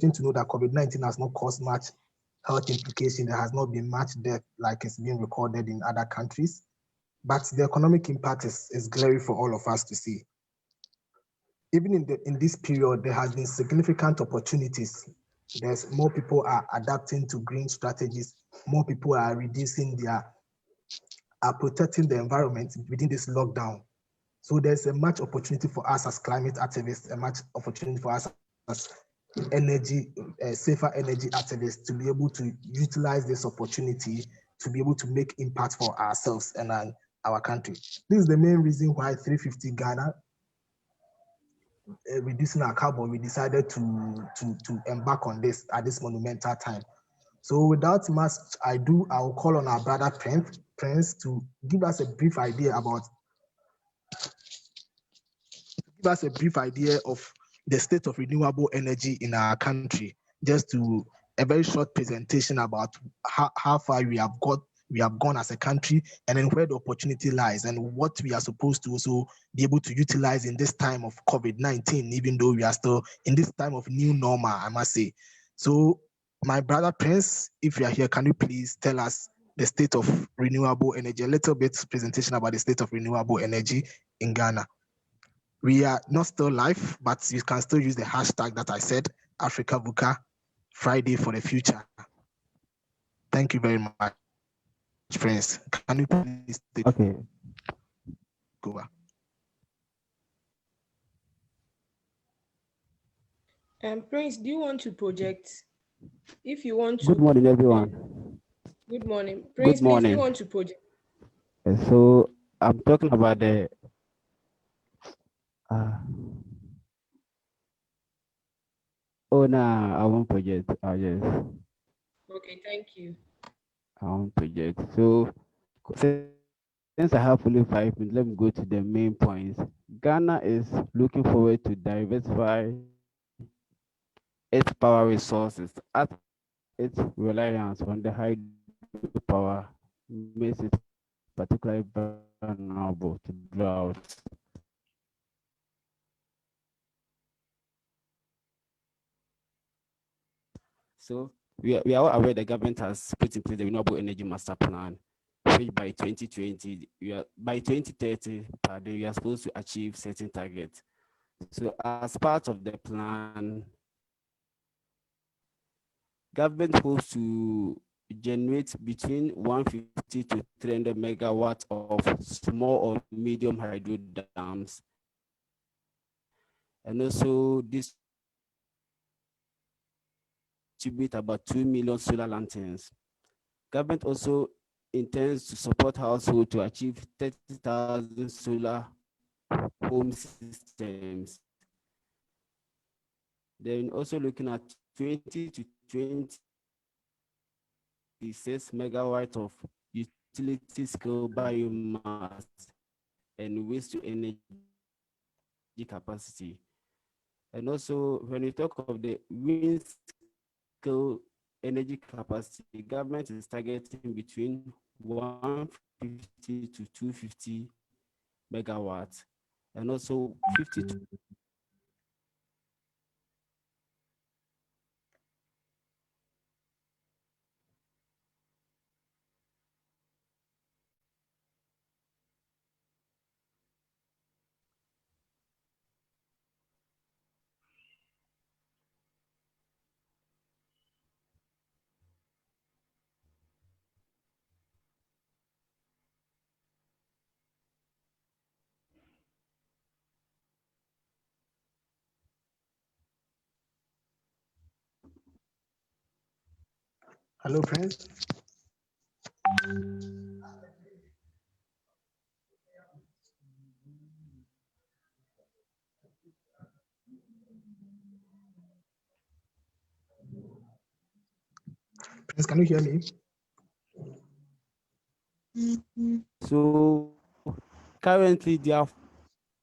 to know that COVID-19 has not caused much health implication. There has not been much death like it's been recorded in other countries. But the economic impact is glaring for all of us to see. Even in this period, there has been significant opportunities. There's more people are adapting to green strategies. More people are protecting the environment within this lockdown. So there's a much opportunity for us as climate activists, a much opportunity for us as safer energy activists to be able to utilize this opportunity to be able to make impact for ourselves and our country. This is the main reason why 350 Ghana, reducing our carbon, we decided to embark on this at this monumental time. So without much ado, I'll call on our brother Prince to give us a brief idea of the state of renewable energy in our country. Just to a very short presentation about how far we have gone as a country, and then where the opportunity lies, and what we are supposed to also be able to utilize in this time of COVID-19, even though we are still in this time of new normal, I must say. So, my brother Prince, if you are here, can you please tell us the state of renewable energy, a little bit presentation about the state of renewable energy in Ghana? We are not still live, but you can still use the hashtag that I said, Africa VUCA, Friday for the future. Thank you very much, Prince. Can you please take over? Prince, do you want to project? If you want to. Good morning, everyone. Good morning. Prince, Good morning. Please, do you want to project? So I'm talking about the I won't project. I'll just. Okay, thank you. I won't project. So since I have only 5 minutes, let me go to the main points. Ghana is looking forward to diversify its power resources as its reliance on the hydropower makes it particularly vulnerable to drought. So we are all aware the government has put in place the Renewable Energy Master Plan, which by 2030, we are supposed to achieve certain targets. So as part of the plan, government hopes to generate between 150 to 300 megawatts of small or medium hydro dams, and also distribute about 2 million solar lanterns. Government also intends to support households to achieve 30,000 solar home systems. Then also looking at 20 to 26 megawatts of utility scale biomass and waste to energy capacity. And also when we talk of the wind scale energy capacity, government is targeting between 150 to 250 megawatts, and also 50 to Hello, Prince. Prince, can you hear me? So currently there are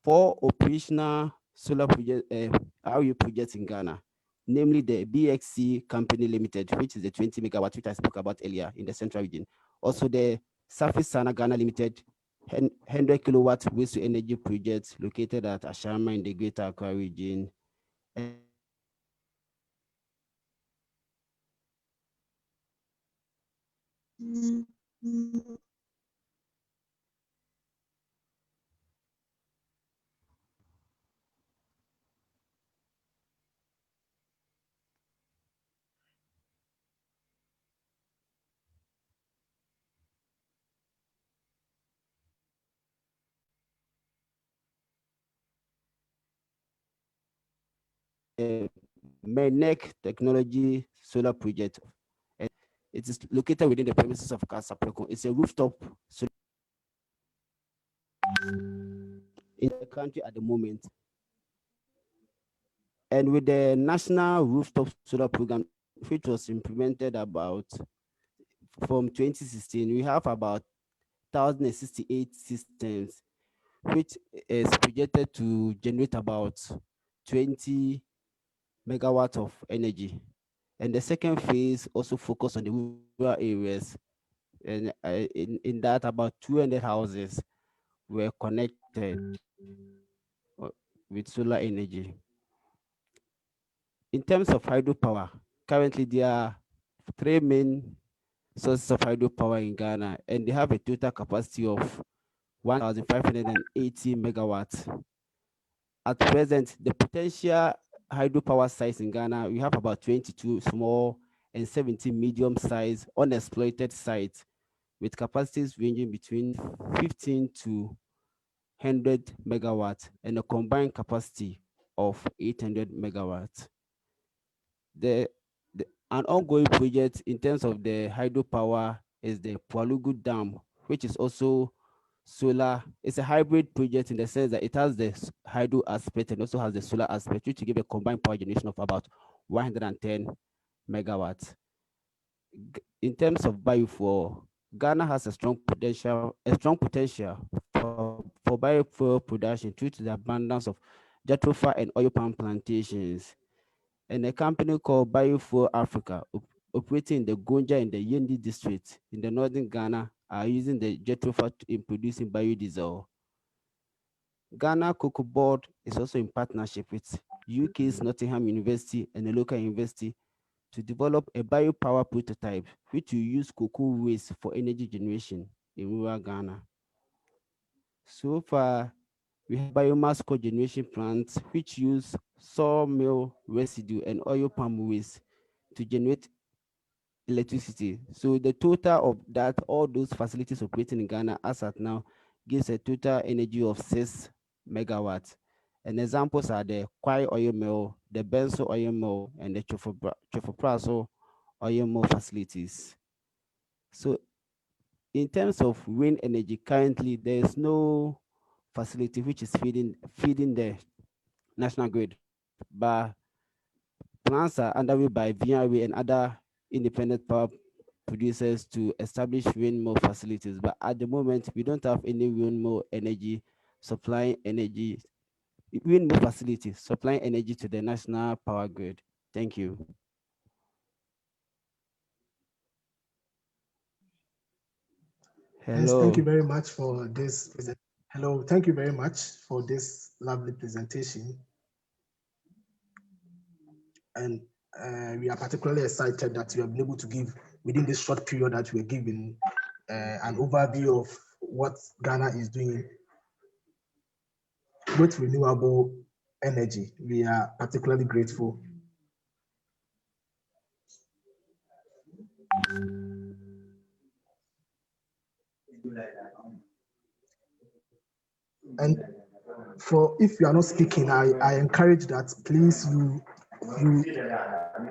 4 operational solar RE projects in Ghana, namely the BXC Company Limited, which is the 20 megawatts, which I spoke about earlier in the central region. Also the Surface Sana Ghana Limited, 100 kilowatt waste to energy project located at Ashama in the Greater Accra region. MENEC Technology Solar Project. And it is located within the premises of Casapleco. It's a rooftop solar in the country at the moment. And with the National Rooftop Solar Program, which was implemented about from 2016, we have about 1,068 systems, which is projected to generate about 20 megawatts of energy. And the second phase also focused on the rural areas. And in that, about 200 houses were connected with solar energy. In terms of hydropower, currently there are three main sources of hydropower in Ghana, and they have a total capacity of 1,580 megawatts. At present, the potential hydropower sites in Ghana, we have about 22 small and 70 medium-sized unexploited sites with capacities ranging between 15 to 100 megawatts and a combined capacity of 800 megawatts. The, an ongoing project in terms of the hydropower is the Pualugu Dam, which is also solar. It's a hybrid project in the sense that it has the hydro aspect and also has the solar aspect, which will give a combined power generation of about 110 megawatts. In terms of biofuel, Ghana has a strong potential for biofuel production due to the abundance of jatropha and oil palm plantations. And a company called Biofuel Africa, operating in the Gonja in the Yendi district in the northern Ghana, are using the jatropha in producing biodiesel. Ghana Cocoa Board is also in partnership with UK's Nottingham University and a local university to develop a biopower prototype which will use cocoa waste for energy generation in rural Ghana. So far, we have biomass cogeneration plants which use sawmill residue and oil palm waste to generate electricity. So the total of that, all those facilities operating in Ghana as at now, gives a total energy of 6 megawatts. And examples are the Kwai oil mill, the Benso oil mill, and the Chofopraso oil mill facilities. So in terms of wind energy, currently there is no facility which is feeding the national grid, but plans are underway by VRA and other independent power producers to establish windmill facilities. But at the moment, we don't have any windmill energy supplying energy, windmill facilities supplying energy to the national power grid. Thank you. Yes, thank you Hello. very much for this. Hello, thank you very much for this lovely presentation. And we are particularly excited that you have been able to give, within this short period that we are given, an overview of what Ghana is doing with renewable energy. We are particularly grateful. And for if you are not speaking, I encourage that please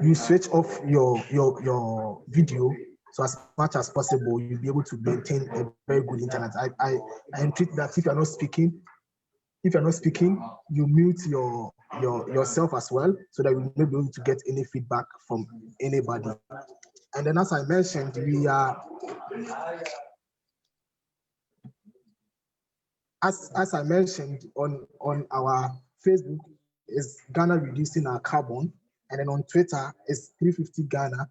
you switch off your video, so as much as possible you'll be able to maintain a very good internet. I entreat that if you're not speaking, you mute yourself as well, so that we may be able to get any feedback from anybody. And then, as I mentioned, we are, as I mentioned on our Facebook, is Ghana reducing our carbon, and then on Twitter is 350 Ghana,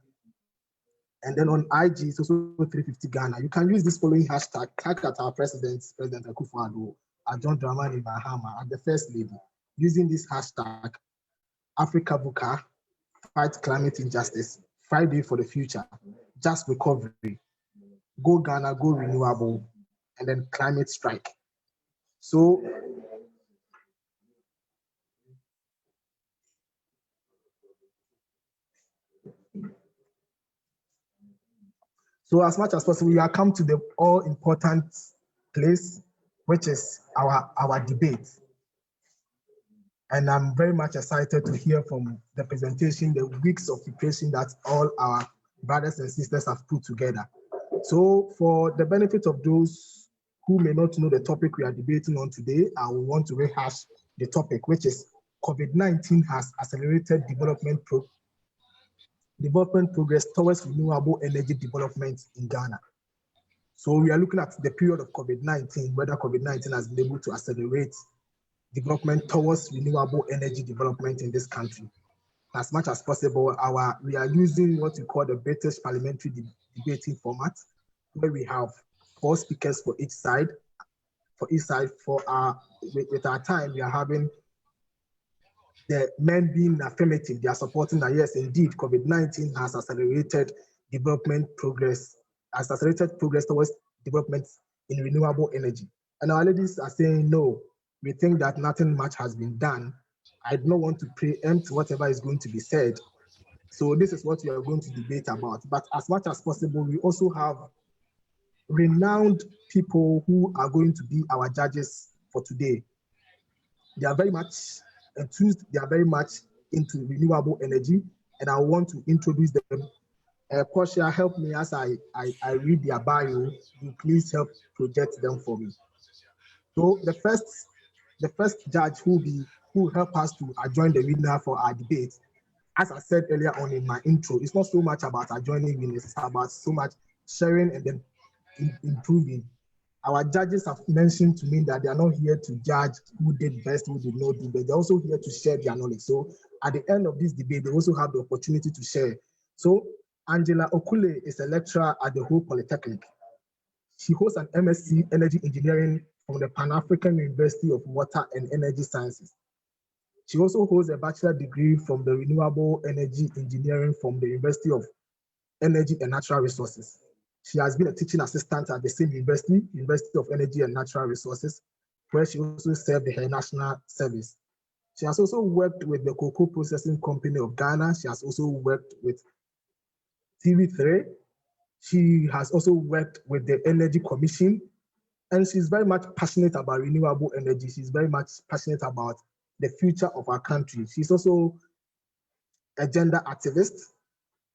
and then on IG it's also 350 Ghana. You can use this following hashtag, tag at our President Akufo-Addo, at John Dramani Mahama, at the First Lady, using this hashtag, Africa Buka, fight climate injustice, Friday for the future, just recovery. Go Ghana, Go Renewable, and then Climate Strike. So as much as possible, we are come to the all important place, which is our debate. And I'm very much excited to hear from the presentation, the weeks of preparation that all our brothers and sisters have put together. So for the benefit of those who may not know the topic we are debating on today, I will want to rehash the topic, which is COVID-19 has accelerated development progress towards renewable energy development in Ghana. So we are looking at the period of COVID-19, whether COVID-19 has been able to accelerate development towards renewable energy development in this country. As much as possible, we are using what we call the British parliamentary debating format, where we have 4 speakers for each side. With our time, we are having the men being affirmative. They are supporting that yes, indeed, COVID-19 has accelerated progress towards development in renewable energy. And our ladies are saying no. We think that nothing much has been done. I do not want to preempt whatever is going to be said. So this is what we are going to debate about. But as much as possible, we also have renowned people who are going to be our judges for today. They are very much enthused. They are very much into renewable energy. And I want to introduce them. Portia, help me as I read their bio. You please help project them for me. So the first judge who help us to adjoin the winner for our debate, as I said earlier on in my intro, it's not so much about adjoining winners, it's about so much sharing and then improving. Our judges have mentioned to me that they are not here to judge who did best, who did not do best. They're also here to share their knowledge. So at the end of this debate, they also have the opportunity to share. So Angela Okule is a lecturer at the Whole Polytechnic. She holds an MSc Energy Engineering from the Pan-African University of Water and Energy Sciences. She also holds a bachelor degree from the Renewable Energy Engineering from the University of Energy and Natural Resources. She has been a teaching assistant at the same University of Energy and Natural Resources, where she also served her national service. She has also worked with the Cocoa Processing Company of Ghana. She has also worked with TV3. She has also worked with the Energy Commission, and she's very much passionate about renewable energy. She's very much passionate about the future of our country. She's also a gender activist,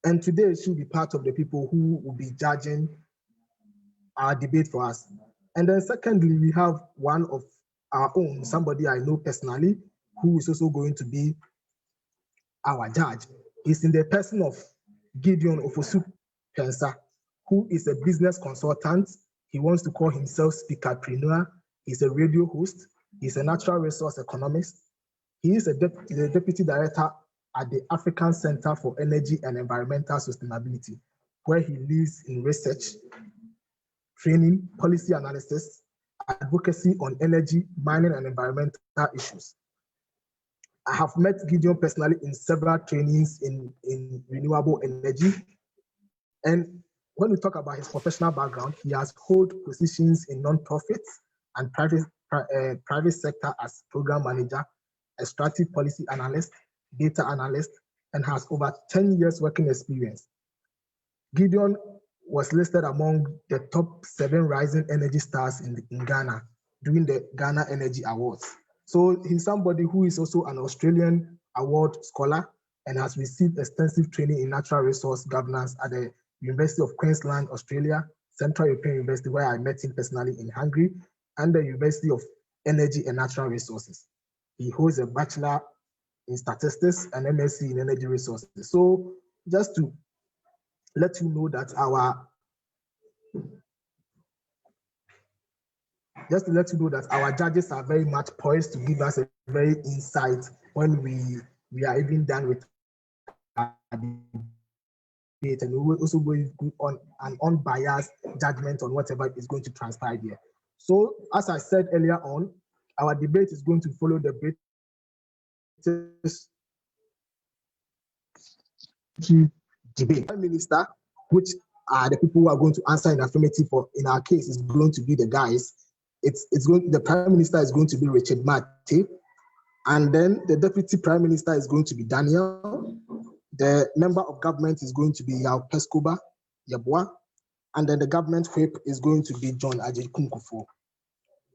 and today she'll be part of the people who will be judging our debate for us. And then secondly, we have one of our own, somebody I know personally, who is also going to be our judge. He's in the person of Gideon Ofosu Pensa, who is a business consultant. He wants to call himself speakerpreneur. He's a radio host. He's a natural resource economist. He is the deputy director at the African Center for Energy and Environmental Sustainability, where he leads in research, training, policy analysis, advocacy on energy, mining, and environmental issues. I have met Gideon personally in several trainings in renewable energy. And when we talk about his professional background, he has held positions in non-profits and private sector as program manager, extractive policy analyst, data analyst, and has over 10 years working experience. Gideon was listed among the top 7 rising energy stars in Ghana during the Ghana Energy Awards. So he's somebody who is also an Australian award scholar and has received extensive training in natural resource governance at the University of Queensland, Australia, Central European University, where I met him personally in Hungary, and the University of Energy and Natural Resources. He holds a bachelor in statistics and MSc in energy resources. So just to let you know that our judges are very much poised to give us a very insight when we are even done with our debate, and we will also go on an unbiased judgment on whatever is going to transpire here. So as I said earlier on, our debate is going to follow the British debate. Prime Minister, which are the people who are going to answer in affirmative. For in our case, it's going to be the guys. The Prime Minister is going to be Richard Mate, and then the Deputy Prime Minister is going to be Daniel. The member of government is going to be Yao Pescoba Yabua, and then the government whip is going to be John Ajay Kunkufo.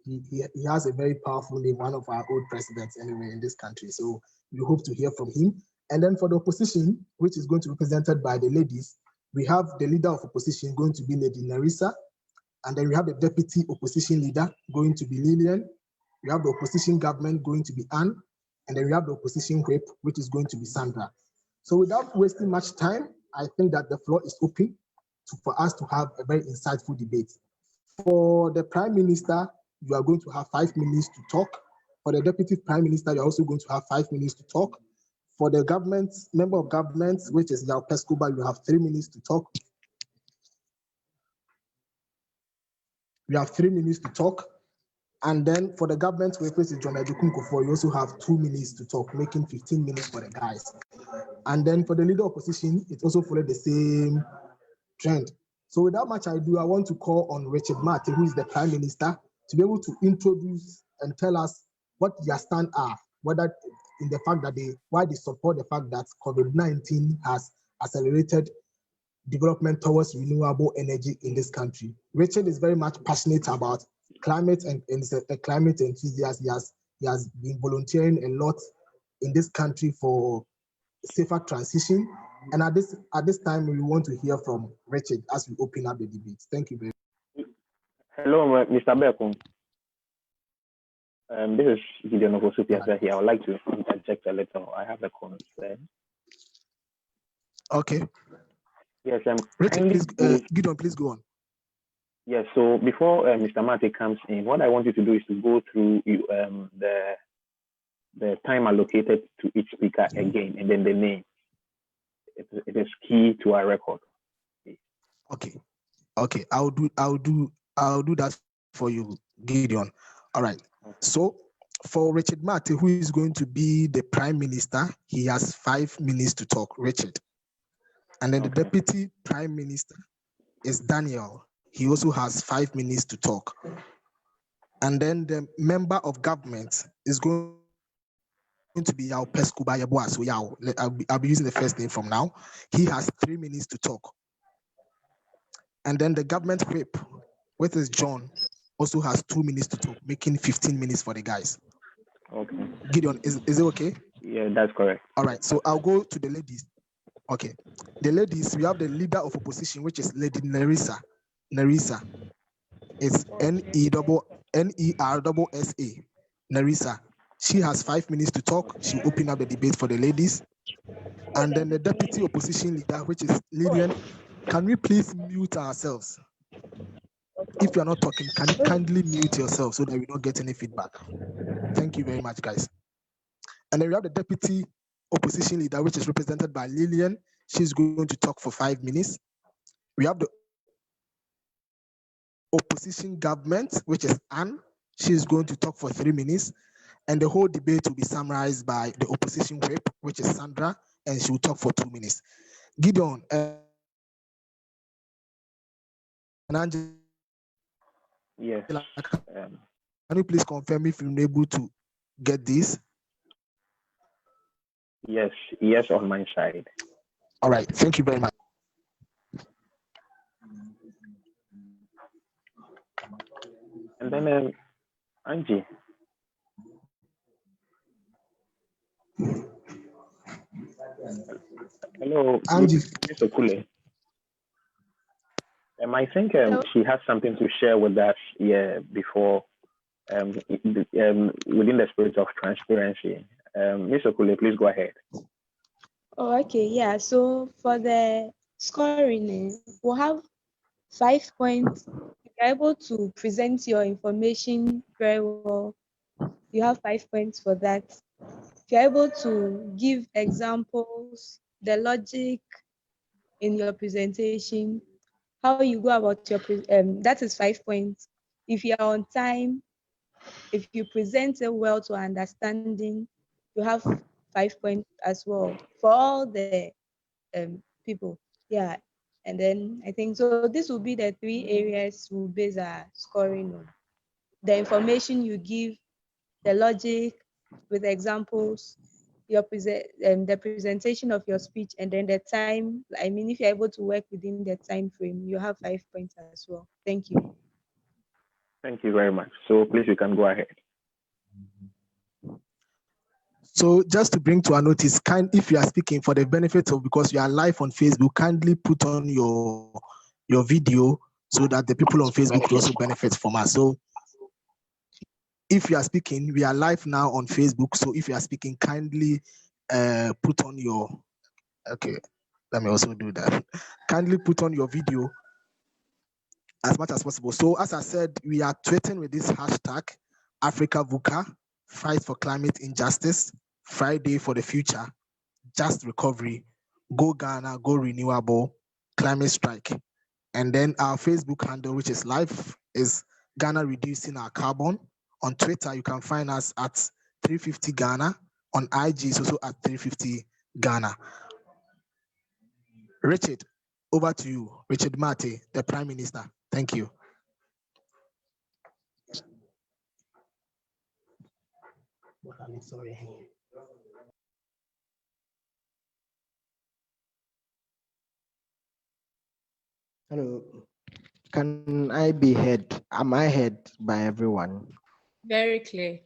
He has a very powerful name, one of our old presidents anyway in this country. So we hope to hear from him. And then for the opposition, which is going to be represented by the ladies, we have the leader of opposition going to be Lady Narissa, and then we have the deputy opposition leader going to be Lillian. We have the opposition government going to be Anne, and then we have the opposition whip, which is going to be Sandra. So without wasting much time, I think that the floor is open for us to have a very insightful debate. For the Prime Minister, you are going to have 5 minutes to talk. For the Deputy Prime Minister, you're also going to have 5 minutes to talk. For the government, member of government, which is Yao Pescoba, you have 3 minutes to talk. You have 3 minutes to talk. And then for the government, which is John Ajukunkofo, you also have 2 minutes to talk, making 15 minutes for the guys. And then for the leader opposition, it also followed the same trend. So without much ado, I want to call on Richard Mate, who is the Prime Minister, to be able to introduce and tell us what their stand are, whether in the fact that why they support the fact that COVID-19 has accelerated development towards renewable energy in this country. Richard is very much passionate about climate and is a climate enthusiast. He has been volunteering a lot in this country for safer transition. And at this time, we want to hear from Richard as we open up the debate. Thank you very much. Hello, Mr. Bekum. This is Gideon Okosupiasa here. I would like to interject a little. I have a concern. Okay. Yes, Richard, please, Gideon, please go on. Yes, so before Mr. Mate comes in, what I want you to do is to go through the time allocated to each speaker again, and then the name. It is key to our record. Okay. I'll do that for you, Gideon. All right. So for Richard Mate, who is going to be the Prime Minister, he has 5 minutes to talk. Richard. And then the Deputy Prime Minister is Daniel. He also has 5 minutes to talk. And then the member of government is going to be Yao Pescoba Yabua. So Yao, I'll be using the first name from now. He has 3 minutes to talk. And then the government whip, which is John, also has 2 minutes to talk, making 15 minutes for the guys. Okay. Gideon, is it okay? Yeah, that's correct. All right, so I'll go to the ladies. Okay. The ladies, we have the leader of opposition, which is Lady Narissa. Narissa. It's Nerissa. Narissa. She has 5 minutes to talk. She opened up the debate for the ladies. And then the deputy opposition leader, which is Lillian. Can we please mute ourselves? If you're not talking, can you kindly mute yourself so that we don't get any feedback? Thank you very much, guys. And then we have the deputy opposition leader, which is represented by Lillian. She's going to talk for 5 minutes. We have the opposition government, which is Anne. She's going to talk for 3 minutes. And the whole debate will be summarized by the opposition whip, which is Sandra, and she will talk for 2 minutes. Gideon, Yes. Can you please confirm if you're able to get this? Yes, on my side. All right, thank you very much. And then Angie. Hello, Angie. Mr. Kule. I think she has something to share with us before within the spirit of transparency. Mr. Kule, please go ahead. Oh, okay, yeah. So for the scoring, we'll have 5 points. If you're able to present your information very well, you have 5 points for that. If you're able to give examples, the logic in your presentation, how you go about your that is 5 points. If you're on time, if you present it well to understanding, you have 5 points as well for all the people. Yeah. And then I think so this will be the three areas we'll base our scoring on. The information you give, the logic with examples, the presentation of your speech, and then the time. I mean, if you're able to work within the time frame, you have 5 points as well. Thank you. Thank you very much. So please, you can go ahead. So just to bring to our notice, if you are speaking for the benefit of, because you are live on Facebook, kindly put on your video so that the people on Facebook will also benefit from us. So if you are speaking, we are live now on Facebook. So if you are speaking, kindly put on your, okay, let me also do that. Kindly put on your video as much as possible. So as I said, we are tweeting with this hashtag, Africa VUCA, Fight for Climate Injustice, Friday for the Future, Just Recovery, Go Ghana, Go Renewable, Climate Strike. And then our Facebook handle, which is live, is Ghana Reducing Our Carbon. On Twitter, you can find us at 350 Ghana. On IG, it's also at 350 Ghana. Richard, over to you. Richard Mate, the Prime Minister. Thank you. Sorry. Hello. Can I be heard? Am I heard by everyone? Very clear.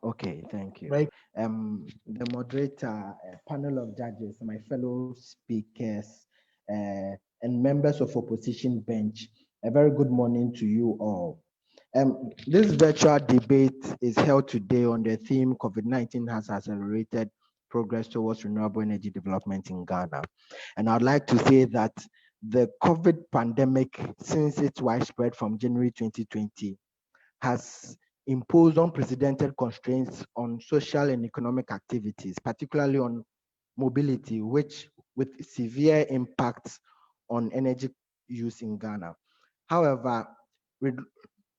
Okay, thank you. Right. The moderator, panel of judges, my fellow speakers, and members of opposition bench, a very good morning to you all. This virtual debate is held today on the theme COVID-19 has accelerated progress towards renewable energy development in Ghana. And I'd like to say that the COVID pandemic, since its widespread from January 2020, has imposed unprecedented constraints on social and economic activities, particularly on mobility, which with severe impacts on energy use in Ghana. However,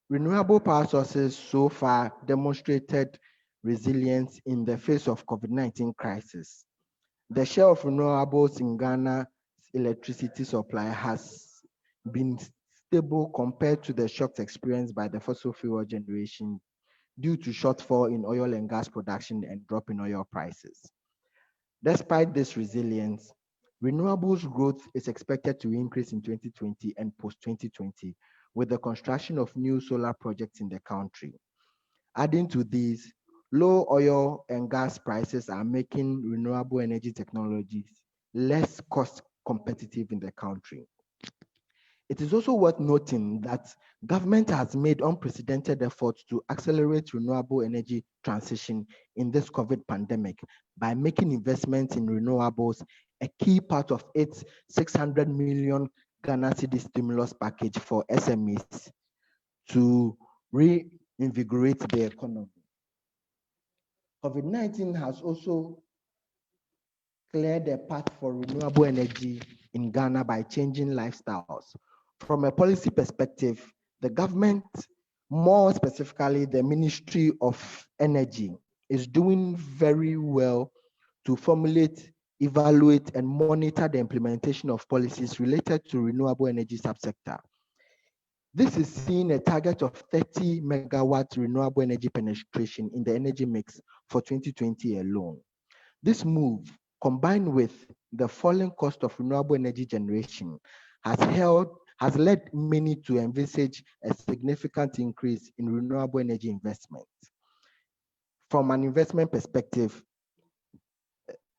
renewable power sources so far demonstrated resilience in the face of COVID-19 crisis. The share of renewables in Ghana's electricity supply has been stable compared to the shocks experienced by the fossil fuel generation due to shortfall in oil and gas production and drop in oil prices. Despite this resilience, renewables growth is expected to increase in 2020 and post-2020 with the construction of new solar projects in the country. Adding to these, low oil and gas prices are making renewable energy technologies less cost competitive in the country. It is also worth noting that government has made unprecedented efforts to accelerate renewable energy transition in this COVID pandemic by making investments in renewables a key part of its 600 million Ghana cedi stimulus package for SMEs to reinvigorate the economy. COVID-19 has also cleared the path for renewable energy in Ghana by changing lifestyles. From a policy perspective, the government, more specifically the Ministry of Energy, is doing very well to formulate, evaluate, and monitor the implementation of policies related to renewable energy subsector. This is seeing a target of 30 megawatt renewable energy penetration in the energy mix for 2020 alone. This move, combined with the falling cost of renewable energy generation, has led many to envisage a significant increase in renewable energy investment. From an investment perspective,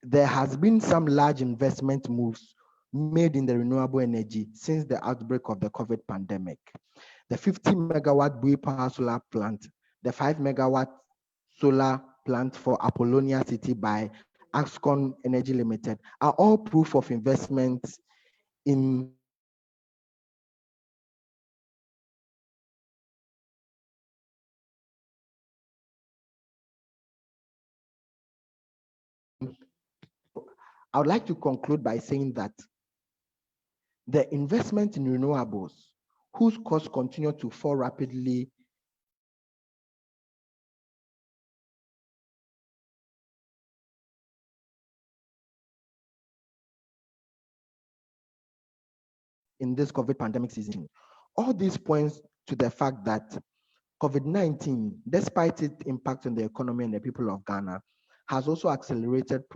there has been some large investment moves made in the renewable energy since the outbreak of the COVID pandemic. The 50 megawatt Bui Power Solar Plant, the 5 megawatt solar plant for Apollonia City by Axcon Energy Limited are all proof of investments in I would like to conclude by saying that the investment in renewables, whose costs continue to fall rapidly in this COVID pandemic season. All these points to the fact that COVID-19, despite its impact on the economy and the people of Ghana, has also accelerated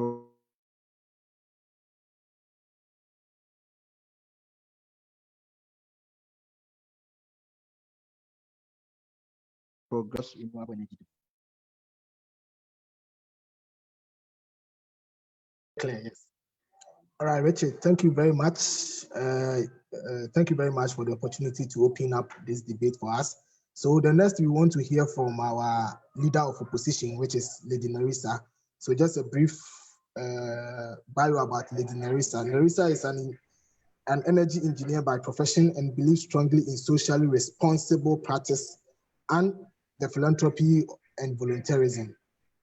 progress in renewable energy. Clear, yes. All right, Richard, thank you very much. Thank you very much for the opportunity to open up this debate for us. So the next we want to hear from our leader of opposition, which is Lady Nerissa. So just a brief bio about Lady Nerissa. Nerissa is an energy engineer by profession and believes strongly in socially responsible practice and the philanthropy and volunteerism.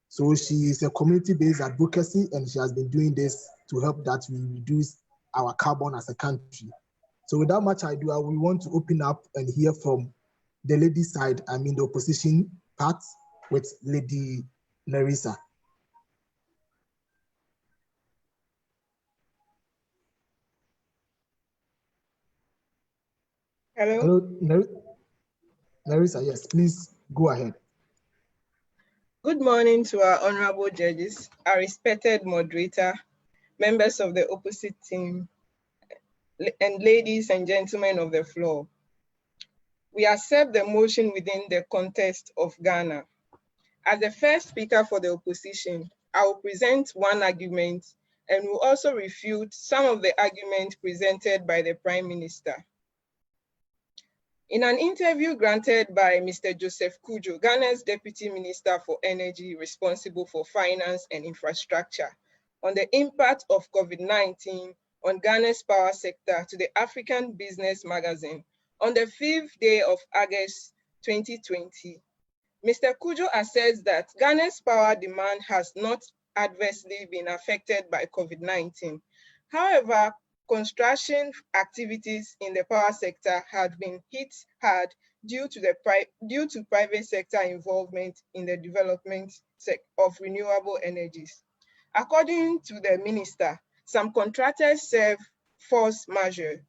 So she is a community-based advocacy, and she has been doing this to help that we reduce our carbon as a country. So without much ado, we want to open up and hear from the lady side, I mean the opposition part, with Lady Nerissa. Hello. Nerissa, yes, please go ahead. Good morning to our honorable judges, our respected moderator, members of the opposite team, and ladies and gentlemen of the floor. We accept the motion within the context of Ghana. As the first speaker for the opposition, I will present one argument and will also refute some of the arguments presented by the Prime Minister. In an interview granted by Mr. Joseph Kujo, Ghana's Deputy Minister for Energy responsible for finance and infrastructure, on the impact of COVID-19 on Ghana's power sector to the African Business Magazine on the 5th day of August 2020, Mr. Kujo asserts that Ghana's power demand has not adversely been affected by COVID-19. However, construction activities in the power sector have been hit hard due to private sector involvement in the development of renewable energies. According to the minister, some contractors serve force majeure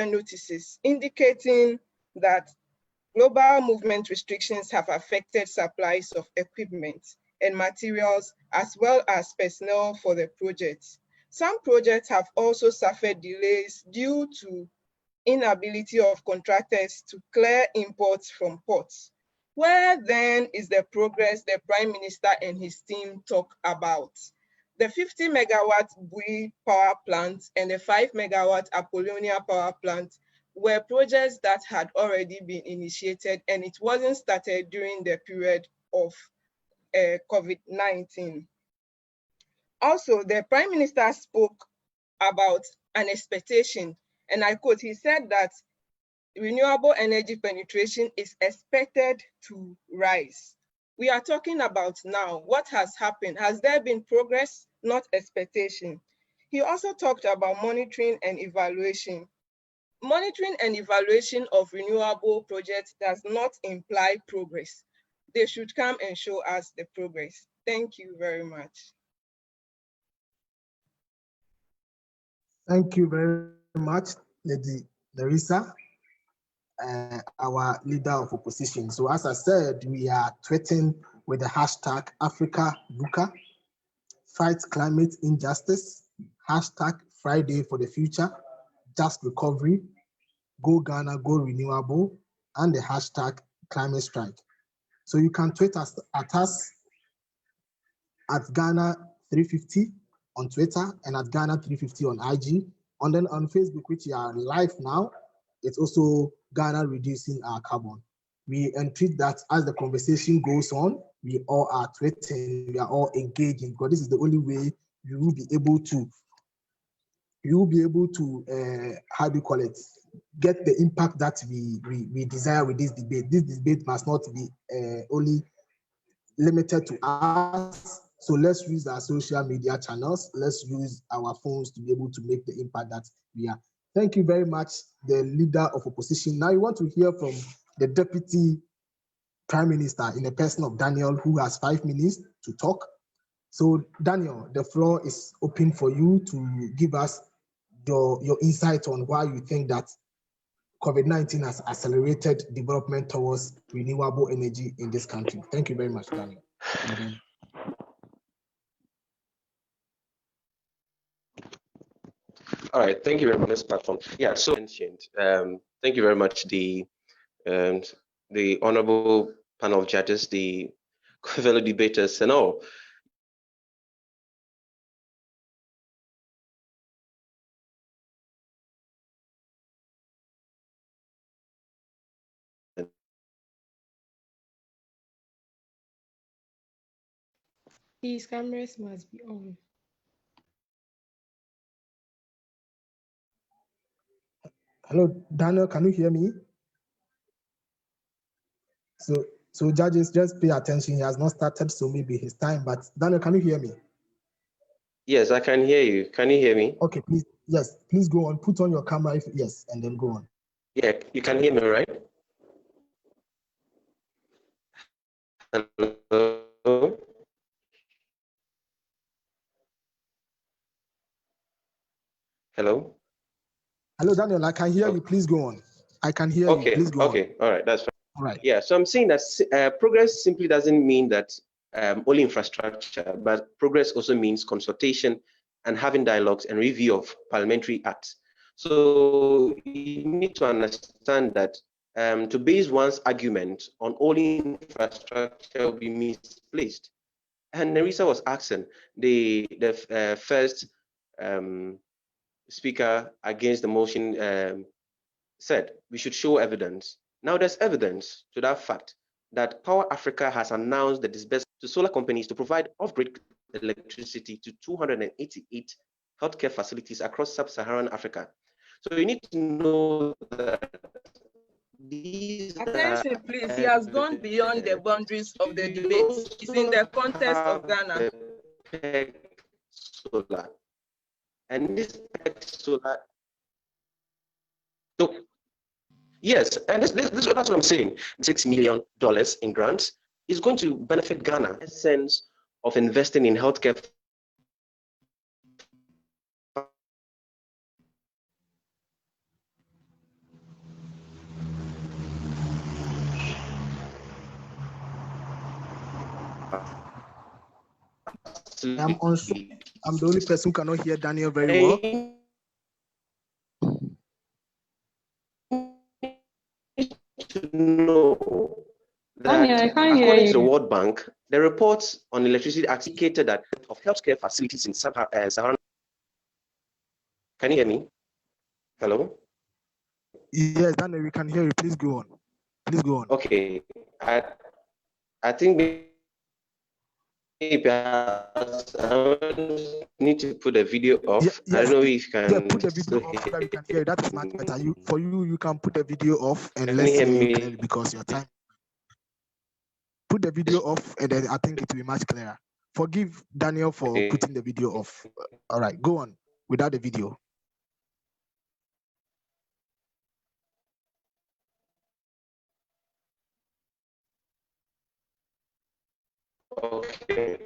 notices indicating that global movement restrictions have affected supplies of equipment and materials as well as personnel for the projects. Some projects have also suffered delays due to inability of contractors to clear imports from ports. Where then is the progress the Prime Minister and his team talk about? The 50 megawatt Bui power plant and the 5 megawatt Apollonia power plant were projects that had already been initiated, and it wasn't started during the period of COVID-19. Also, the Prime Minister spoke about an expectation, and I quote, he said that renewable energy penetration is expected to rise. We are talking about now. What has happened? Has there been progress? Not expectation. He also talked about monitoring and evaluation. Monitoring and evaluation of renewable projects does not imply progress. They should come and show us the progress. Thank you very much. Thank you very much, Lady Nerissa, our leader of opposition. So as I said, we are tweeting with the hashtag #AfricaVUCA, fight climate injustice, hashtag Friday for the future, just recovery, go Ghana, go renewable, and the hashtag climate strike. So you can tweet us at Ghana 350 on Twitter and at Ghana 350 on IG. And then on Facebook, which we are live now, it's also Ghana reducing our carbon. We entreat that as the conversation goes on, we all are tweeting, we are all engaging, because this is the only way you will be able to how do you call it, get the impact that we desire with this debate. This debate must not be only limited to us. So let's use our social media channels. Let's use our phones to be able to make the impact that we are. Thank you very much, the leader of opposition. Now you want to hear from the Deputy Prime Minister in the person of Daniel, who has 5 minutes to talk. So Daniel, the floor is open for you to give us your insight on why you think that COVID-19 has accelerated development towards renewable energy in this country. Thank you very much, Daniel. All right, thank you very much for this platform. Yeah, so mentioned. Thank you very much, the honorable panel of judges, the fellow debaters, and all. His cameras must be on. Hello, Daniel, can you hear me? So judges, just pay attention. He has not started, so maybe his time. But Daniel, can you hear me? Yes, I can hear you. Can you hear me? Okay, please. Yes, please go on. Put on your camera. Yes, and then go on. Yeah, you can hear me, right? Hello? Hello? Hello, Daniel. I can hear you. Please go on. I can hear you. Please go on. Okay. All right. That's fine. All right. Yeah. So I'm saying that progress simply doesn't mean that only infrastructure, but progress also means consultation and having dialogues and review of parliamentary acts. So you need to understand that to base one's argument on only infrastructure will be misplaced. And Nerissa was asking the first speaker against the motion said we should show evidence. Now there's evidence to that fact that Power Africa has announced the disbursement to solar companies to provide off-grid electricity to 288 healthcare facilities across sub-Saharan Africa. So you need to know that these attention, please. He has gone beyond the boundaries of the debate. It's in the context of Ghana. Solar. And this solar. So, yes, and that's what I'm saying. $6 million in grants is going to benefit Ghana in the sense of investing in healthcare. I'm the only person who cannot hear Daniel very well. To know that according to the World Bank, the reports on electricity indicated that of healthcare facilities in Saharan. Can you hear me? Hello? Yes, Daniel, we can hear you. Please go on. Please go on. Okay. I think maybe I need to put the video off. Yes, I don't know if you can. Yeah, put the video off so that we can hear you. That is much better. You can put the video off and let's hear you clearly because your time. Put the video off and then I think it will be much clearer. Forgive Daniel for putting the video off. All right, go on without the video. Okay.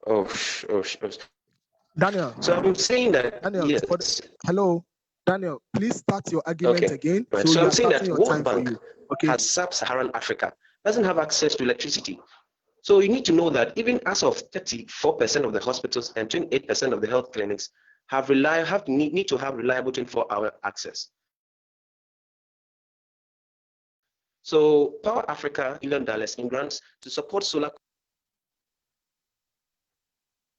Oh. Daniel. So I'm saying that. Daniel, yes. Hello, Daniel. Please start your argument again. Right. So I'm saying that World Bank has sub-Saharan Africa doesn't have access to electricity. So you need to know that even as of 34% of the hospitals and 28% of the health clinics need to have reliable 24-hour access. So Power Africa, $1 billion in grants to support solar.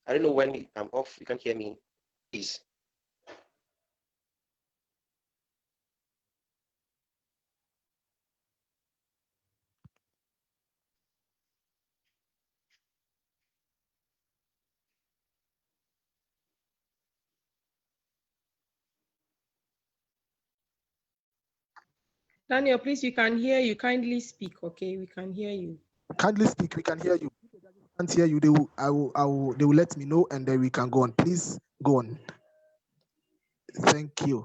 I don't know when I'm off. You can hear me, please. Daniel, please, we can hear you. Kindly speak, okay? We can hear you. Kindly speak. We can hear you. Can't hear you. They will let me know, and then we can go on. Please go on. Thank you.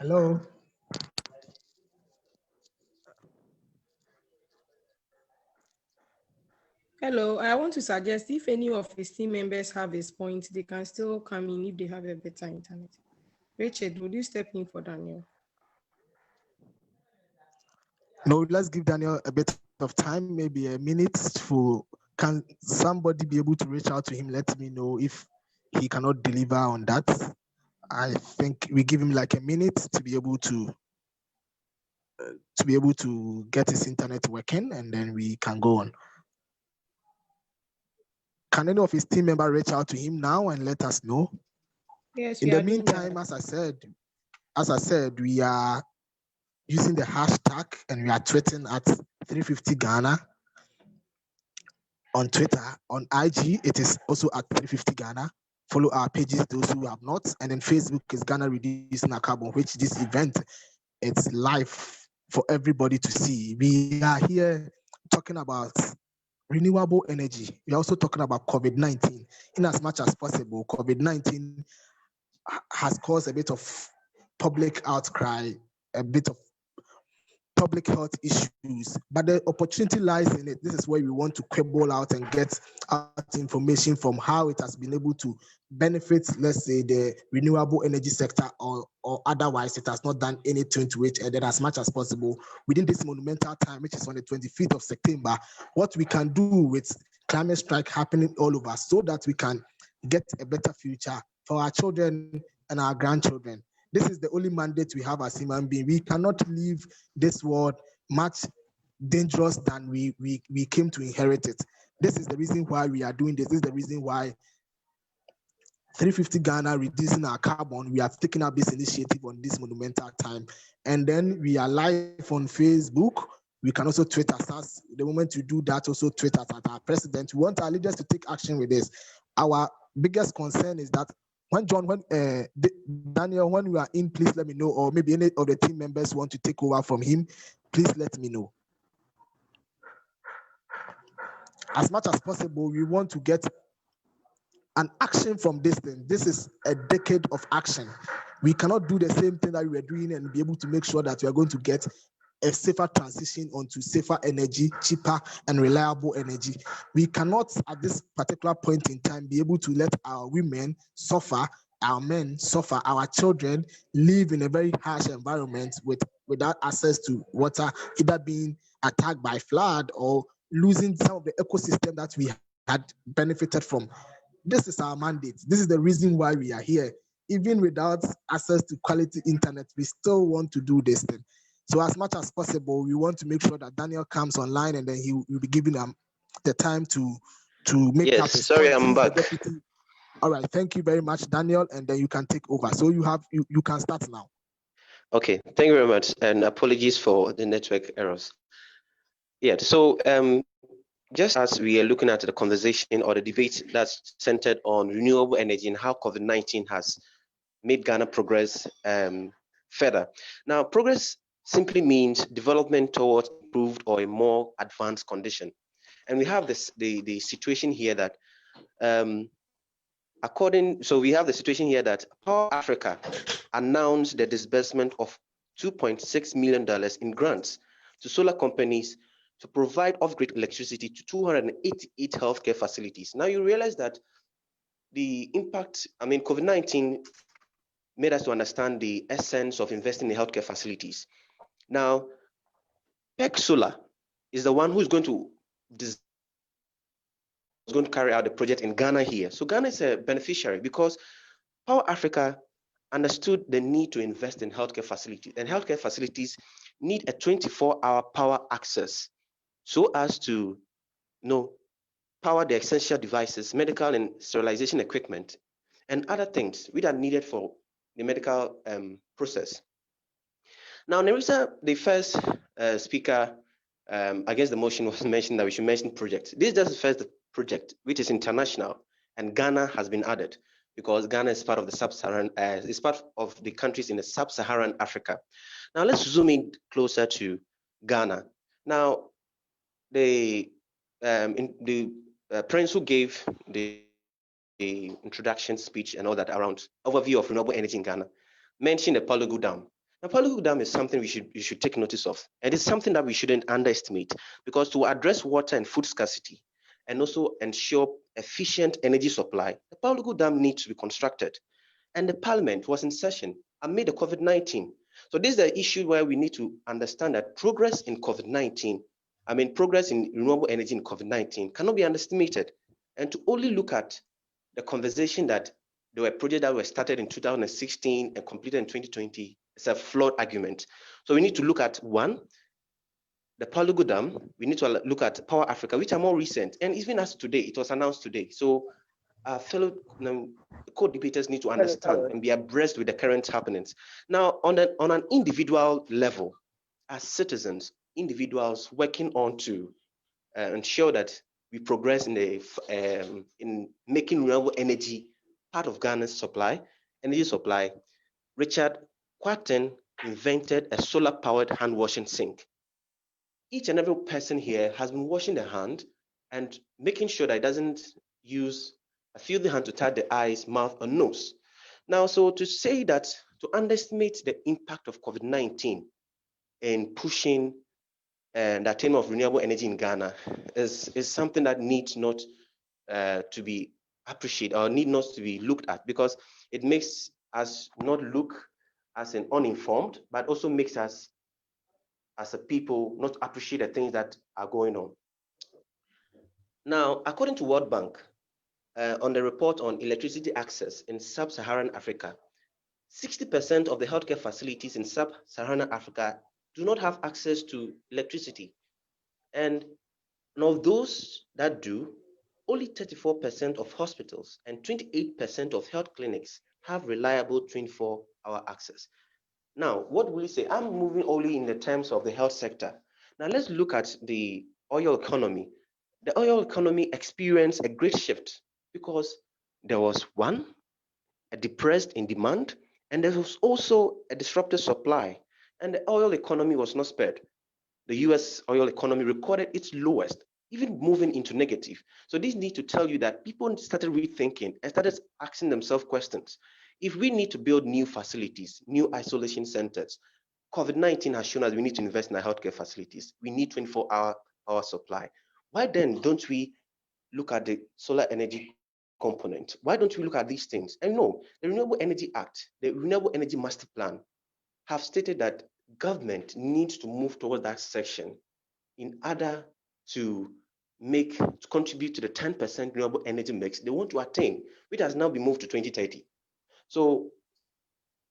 Hello. Hello, I want to suggest if any of his team members have his point, they can still come in if they have a better internet. Richard, would you step in for Daniel? No, let's give Daniel a bit of time, maybe a minute. Can somebody be able to reach out to him? Let me know if he cannot deliver on that. I think we give him like a minute to be able to get his internet working, and then we can go on. Can any of his team member reach out to him now and let us know? Yes. In the meantime, as I said, we are using the hashtag and we are tweeting at 350 Ghana. On Twitter, on IG, it is also at 350 Ghana. Follow our pages, those who have not. And then Facebook is Ghana Reducing Our Carbon, which this event, it's live for everybody to see. We are here talking about renewable energy. We are also talking about COVID-19. In as much as possible, COVID-19 has caused a bit of public outcry, a bit of public health issues, but the opportunity lies in it. This is where we want to quibble out and get out information from how it has been able to benefit, let's say, the renewable energy sector, or otherwise it has not done anything to it. And then as much as possible within this monumental time, which is on the 25th of September, what we can do with climate strike happening all over so that we can get a better future for our children and our grandchildren. This is the only mandate we have as human beings. We cannot leave this world much dangerous than we came to inherit it. This is the reason why we are doing this. This is the reason why 350 Ghana Reducing Our Carbon, we have taken up this initiative on this monumental time. And then we are live on Facebook. We can also tweet us. The moment you do that, also tweet us at our president. We want our leaders to take action with this. Our biggest concern is that Daniel, when we are in, please let me know, or maybe any of the team members want to take over from him, please let me know. As much as possible, we want to get an action from this thing. This is a decade of action. We cannot do the same thing that we were doing and be able to make sure that we are going to get a safer transition onto safer energy, cheaper and reliable energy. We cannot, at this particular point in time, be able to let our women suffer, our men suffer, our children live in a very harsh environment without access to water, either being attacked by flood or losing some of the ecosystem that we had benefited from. This is our mandate. This is the reason why we are here. Even without access to quality internet, we still want to do this thing. So as much as possible, we want to make sure that Daniel comes online, and then he will be giving them the time to make up his sorry, point. I'm back. All right, thank you very much, Daniel, and then you can take over. So you can start now. Okay, thank you very much, and apologies for the network errors. Yeah, so just as we are looking at the conversation or the debate that's centered on renewable energy and how COVID-19 has made Ghana progress further. Now, progress simply means development towards improved or a more advanced condition. And we have the situation here that we have the situation here that Power Africa announced the disbursement of $2.6 million in grants to solar companies to provide off-grid electricity to 288 healthcare facilities. Now you realize that the impact, COVID-19 made us to understand the essence of investing in healthcare facilities. Now, PEC Solar is the one who is going to carry out the project in Ghana here. So Ghana is a beneficiary because Power Africa understood the need to invest in healthcare facilities, and healthcare facilities need a 24-hour power access so as to power the essential devices, medical and sterilization equipment, and other things which are needed for the medical process. Now, Nerissa, the first speaker against the motion, was mentioned that we should mention projects. This is just the first project, which is international, and Ghana has been added because Ghana is part of the sub-Saharan, is part of the countries in the sub-Saharan Africa. Now, let's zoom in closer to Ghana. Now, the prince who gave the introduction speech and all that around overview of renewable energy in Ghana mentioned the Palugu Dam. Now, Palugu Dam is something you should take notice of, and it's something that we shouldn't underestimate, because to address water and food scarcity and also ensure efficient energy supply, the Palugu Dam needs to be constructed. And the parliament was in session amid the COVID-19. So this is the issue where we need to understand that progress in COVID-19, progress in renewable energy in COVID-19 cannot be underestimated. And to only look at the conversation that there were projects that were started in 2016 and completed in 2020, it's a flawed argument. So we need to look at, one, the Palugu Dam. We need to look at Power Africa, which are more recent. And even as today, it was announced today. So our fellow co-debaters need to understand and be abreast with the current happenings. Now, on an individual level, as citizens, individuals working on to ensure that we progress in making renewable energy part of Ghana's energy supply, Richard Quatten invented a solar-powered hand-washing sink. Each and every person here has been washing their hand and making sure that it doesn't use a filthy hand to touch the eyes, mouth, or nose. Now, so to say that, to underestimate the impact of COVID-19 in pushing the attainment of renewable energy in Ghana is something that needs not to be appreciated or need not to be looked at, because it makes us not look as an uninformed, but also makes us as a people not appreciate the things that are going on. Now, according to World Bank, on the report on electricity access in sub-Saharan Africa, 60% of the healthcare facilities in sub-Saharan Africa do not have access to electricity. And of those that do, only 34% of hospitals and 28% of health clinics have reliable 24-hour access. Now, what will you say? I'm moving only in the terms of the health sector. Now, let's look at the oil economy. The oil economy experienced a great shift because there was, one, a depressed in demand, and there was also a disrupted supply, and the oil economy was not spared. The US oil economy recorded its lowest, even moving into negative. So this needs to tell you that people started rethinking and started asking themselves questions. If we need to build new facilities, new isolation centers, COVID-19 has shown us we need to invest in our healthcare facilities. We need 24-hour power supply. Why then don't we look at the solar energy component? Why don't we look at these things? And no, the Renewable Energy Act, the Renewable Energy Master Plan have stated that government needs to move towards that section in order to contribute to the 10% renewable energy mix they want to attain, which has now been moved to 2030. So,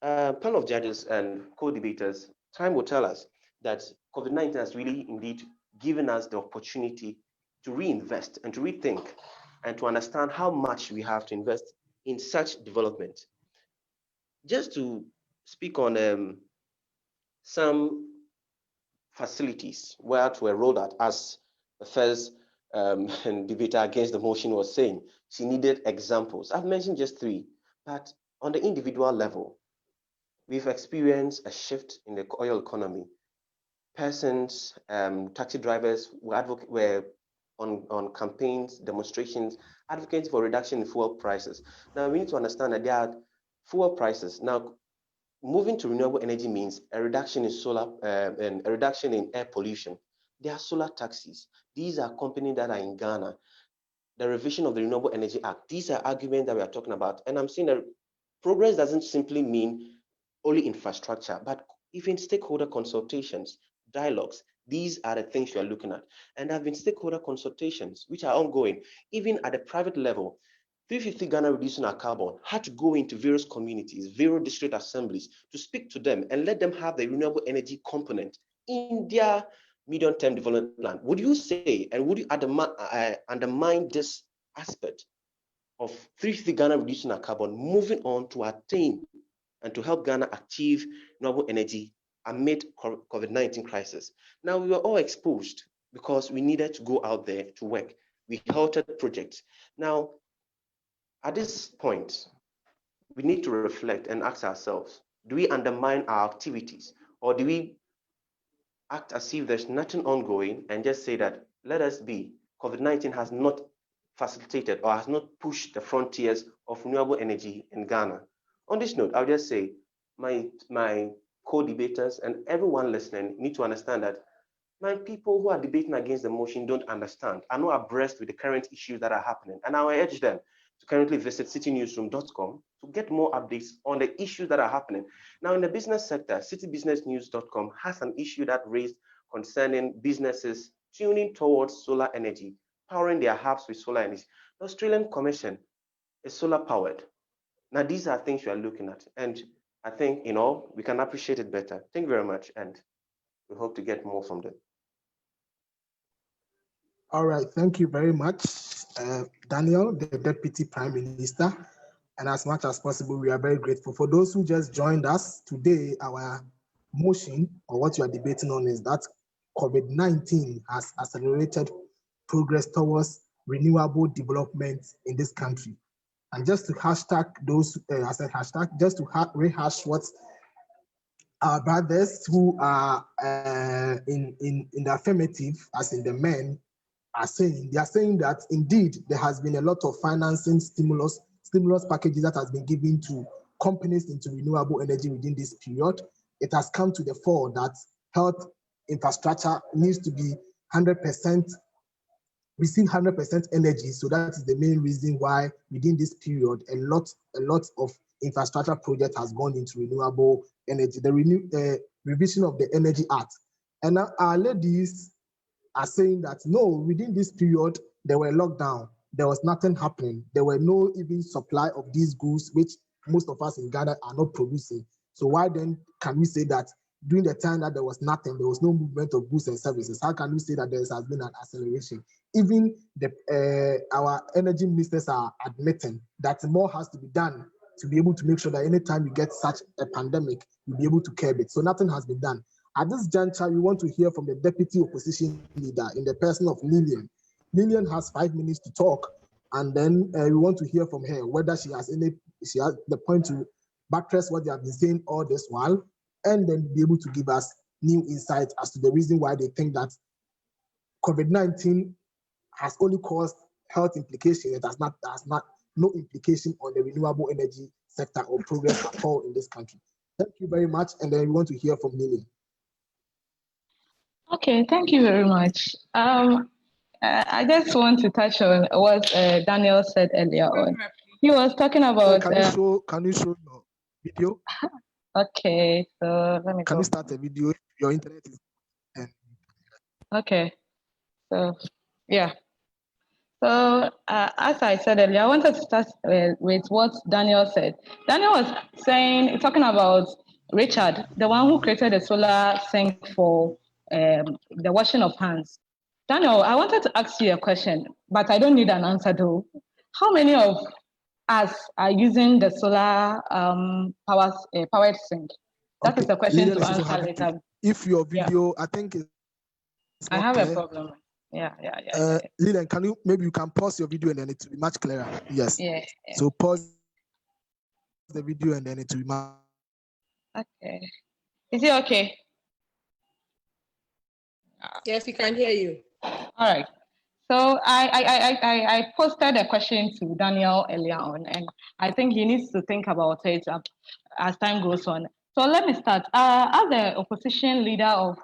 panel of judges and co-debaters, time will tell us that COVID-19 has really indeed given us the opportunity to reinvest and to rethink and to understand how much we have to invest in such development. Just to speak on some facilities where were rolled out, as the first debater against the motion was saying, she needed examples. I've mentioned just 3, but on the individual level, we've experienced a shift in the oil economy. Persons, taxi drivers were on campaigns, demonstrations, advocating for reduction in fuel prices. Now we need to understand that there are fuel prices. Now, moving to renewable energy means a reduction in solar and a reduction in air pollution. There are solar taxis. These are companies that are in Ghana. The revision of the Renewable Energy Act. These are arguments that we are talking about. And I'm saying that progress doesn't simply mean only infrastructure, but even stakeholder consultations, dialogues. These are the things you are looking at. And there have been stakeholder consultations, which are ongoing, even at the private level. 350 Ghana Reducing Our Carbon had to go into various communities, various district assemblies to speak to them and let them have the renewable energy component in their medium-term development plan. Would you say, and would you undermine this aspect of 350 Ghana reducing our carbon, moving on to attain and to help Ghana achieve renewable energy amid COVID-19 crisis. Now, we were all exposed because we needed to go out there to work. We halted projects. Now, at this point, we need to reflect and ask ourselves, do we undermine our activities, or do we act as if there's nothing ongoing and just say that, let us be, COVID-19 has not facilitated or has not pushed the frontiers of renewable energy in Ghana? On this note, I'll just say my co-debaters and everyone listening need to understand that my people who are debating against the motion don't understand, are not abreast with the current issues that are happening. And I will urge them to currently visit citynewsroom.com to get more updates on the issues that are happening. Now, in the business sector, citybusinessnews.com has an issue that raised concerning businesses tuning towards solar energy, powering their hubs with solar energy. The Australian Commission is solar powered. Now, these are things you are looking at, and I think, we can appreciate it better. Thank you very much, and we hope to get more from them. All right, thank you very much, Daniel, the Deputy Prime Minister. And as much as possible, we are very grateful. For those who just joined us today, our motion, or what you are debating on, is that COVID-19 has accelerated progress towards renewable development in this country. And just to hashtag those, just to rehash what our brothers who are in the affirmative, as in the men, are saying. They are saying that indeed there has been a lot of financing stimulus packages that has been given to companies into renewable energy within this period. It has come to the fore that health infrastructure needs to be 100%, receive 100% energy. So that is the main reason why within this period, a lot of infrastructure project has gone into renewable energy. The revision of the Energy Act. And now our ladies are saying that no, within this period, there were lockdown, there was nothing happening. There were no even supply of these goods, which most of us in Ghana are not producing. So why then can we say that during the time that there was nothing, there was no movement of goods and services? How can we say that there has been an acceleration? Even our energy ministers are admitting that more has to be done to be able to make sure that anytime you get such a pandemic, you'll be able to curb it. So nothing has been done. At this juncture, we want to hear from the deputy opposition leader in the person of Lillian. Lillian has 5 minutes to talk, and then we want to hear from her whether she has the point to buttress what they have been saying all this while, and then be able to give us new insights as to the reason why they think that COVID-19 has only caused health implications. It has no implication on the renewable energy sector or progress at all in this country. Thank you very much, and then we want to hear from Lillian. Okay, thank you very much. I just want to touch on what Daniel said earlier on. He was talking about. Can you show your video? Okay, so let me. Can you start a video? Your internet is. Okay, so yeah. So as I said earlier, I wanted to start with what Daniel said. Daniel was talking about Richard, the one who created the solar sink for the washing of hands. Daniel, I wanted to ask you a question, but I don't need an answer though. How many of us are using the solar powered sink? That is the question to answer later. If your video, I think it's I have a problem. Yeah. Lillian, maybe you can pause your video and then it will be much clearer. Yes. Yeah. So pause the video and then it will be much. Okay. Is it okay? Yes, we can hear you. All right. So I posted a question to Daniel earlier on, and I think he needs to think about it as time goes on. So let me start. As the opposition leader of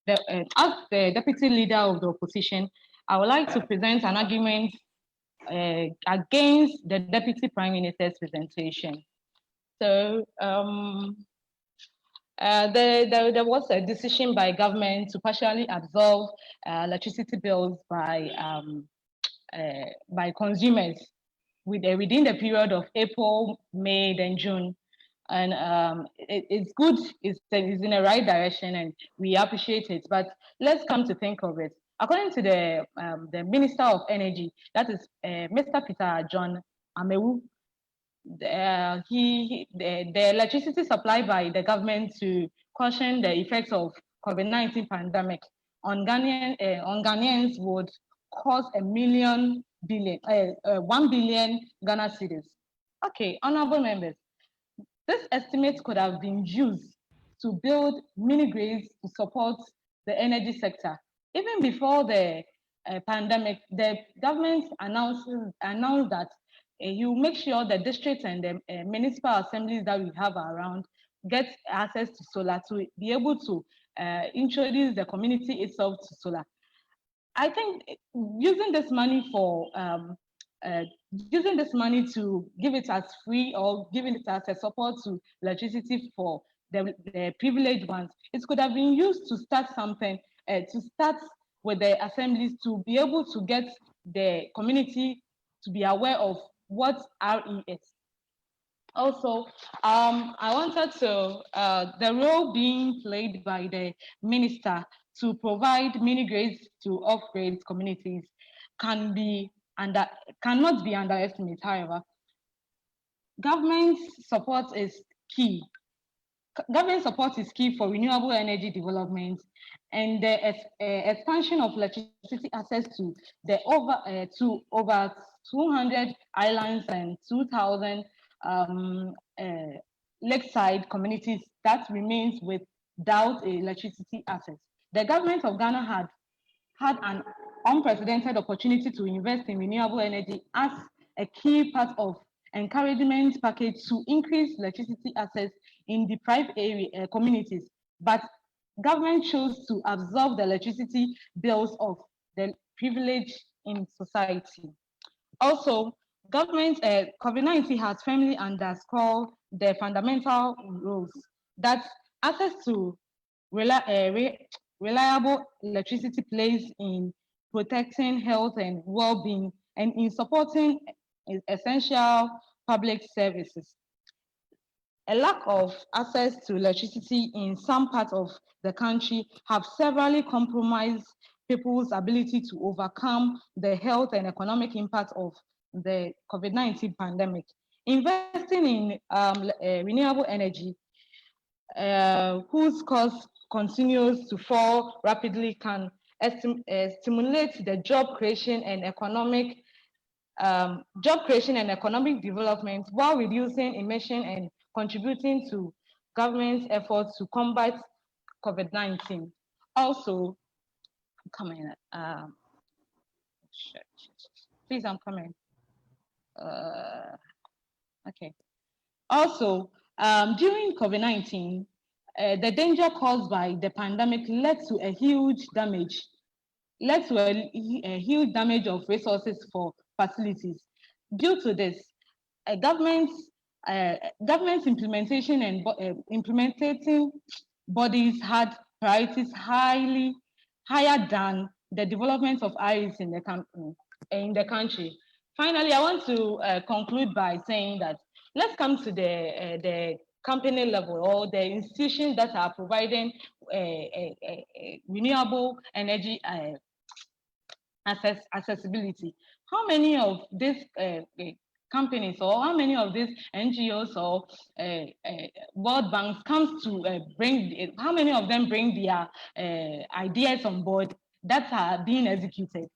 as the deputy leader of the opposition, I would like to present an argument against the deputy prime minister's presentation. So there was a decision by government to partially absolve electricity bills by consumers within the period of April, May, then June. And it's good, it's in the right direction, and we appreciate it. But let's come to think of it. According to the Minister of Energy, that is Mr. Peter John Amewu, the electricity supplied by the government to cushion the effects of COVID-19 pandemic on Ghanaians would cost 1 billion Ghana cedis. Okay, honorable members, this estimate could have been used to build mini grids to support the energy sector. Even before the pandemic, the government announced that you make sure the districts and the municipal assemblies that we have around get access to solar to be able to introduce the community itself to solar. I think using this money for using this money to give it as free or giving it as a support to electricity for the privileged ones, it could have been used to start something, to start with the assemblies to be able to get the community to be aware of what RE is. Also, I wanted to, the role being played by the minister to provide mini grids to off-grid communities cannot be underestimated. However, government support is key. Government support is key for renewable energy development and the expansion of electricity access to the over 200 islands and 2,000 lakeside communities that remains without electricity access. The government of Ghana had an unprecedented opportunity to invest in renewable energy as a key part of encouragement package to increase electricity access in deprived area communities, but government chose to absorb the electricity bills of the privileged in society. Also, government COVID-19 has firmly underscored the fundamental roles that access to reliable electricity plays in protecting health and well-being and in supporting essential public services. A lack of access to electricity in some parts of the country have severely compromised people's ability to overcome the health and economic impact of the COVID-19 pandemic. Investing in renewable energy, whose cost continues to fall rapidly, can stimulate the job creation and economic development while reducing emission and contributing to government's efforts to combat COVID-19. Also, I'm coming. Please, I'm coming. Okay. Also, during COVID-19, the danger caused by the pandemic led to a huge damage of resources for facilities. Due to this, government's implementation and implementing bodies had priorities higher than the development of IEs in the country. Finally, I want to conclude by saying that let's come to the company level or the institutions that are providing renewable energy accessibility. How many of these companies or how many of these NGOs or World Banks comes to how many of them bring their ideas on board that are being executed?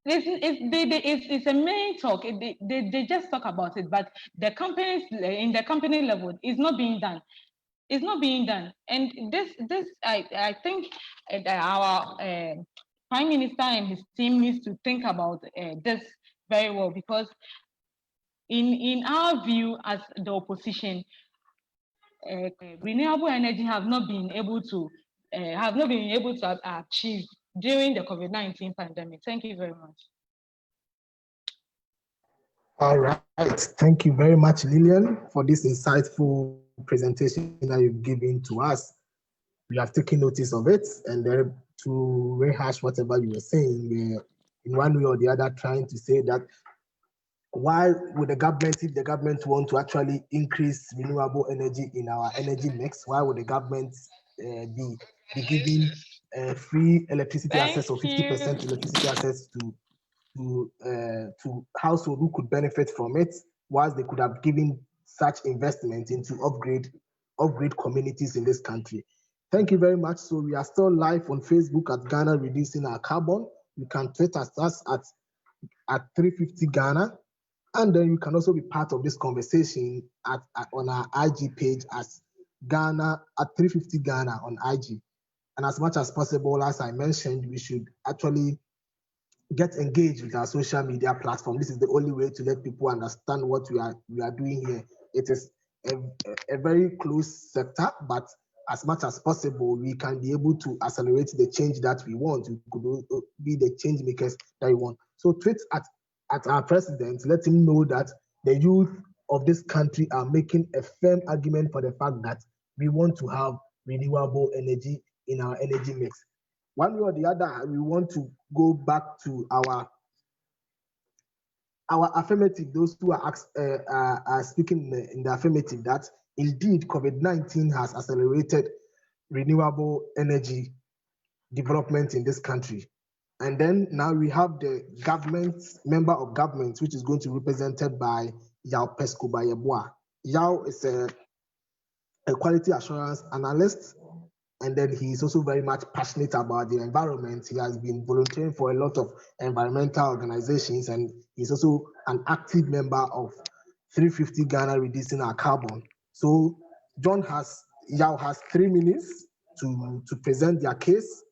It's a main talk. They just talk about it, but the companies in the company level is not being done. It's not being done, and I think our Prime Minister and his team needs to think about this very well, because in our view as the opposition, renewable energy have not been able to achieve during the COVID-19 pandemic. Thank you very much. All right. Thank you very much, Lillian, for this insightful presentation that you've given to us. We have taken notice of it, and to rehash whatever you were saying, in one way or the other, trying to say that why would the government, if the government want to actually increase renewable energy in our energy mix, why would the government be giving free electricity Thank access or 50% you. electricity access to household who could benefit from it, whilst they could have given such investment into upgrade communities in this country. Thank you very much. So we are still live on Facebook at Ghana Reducing Our Carbon. You can tweet us at 350 Ghana. And then you can also be part of this conversation on our IG page as Ghana at 350 Ghana on IG. And as much as possible, as I mentioned, we should actually get engaged with our social media platform. This is the only way to let people understand what we are doing here. It is a very close sector, but as much as possible, we can be able to accelerate the change that we want. We could be the change makers that we want. So tweet at our president, let him know that the youth of this country are making a firm argument for the fact that we want to have renewable energy in our energy mix. One way or the other, we want to go back to our affirmative, those who are speaking in the affirmative, that indeed COVID-19 has accelerated renewable energy development in this country. And then now we have the member of government, which is going to be represented by Yao Pesco Bayeboa. Yao is a quality assurance analyst, and then he is also very much passionate about the environment. He has been volunteering for a lot of environmental organizations, and he's also an active member of 350 Ghana Reducing Our Carbon. So Yao has 3 minutes to present their case,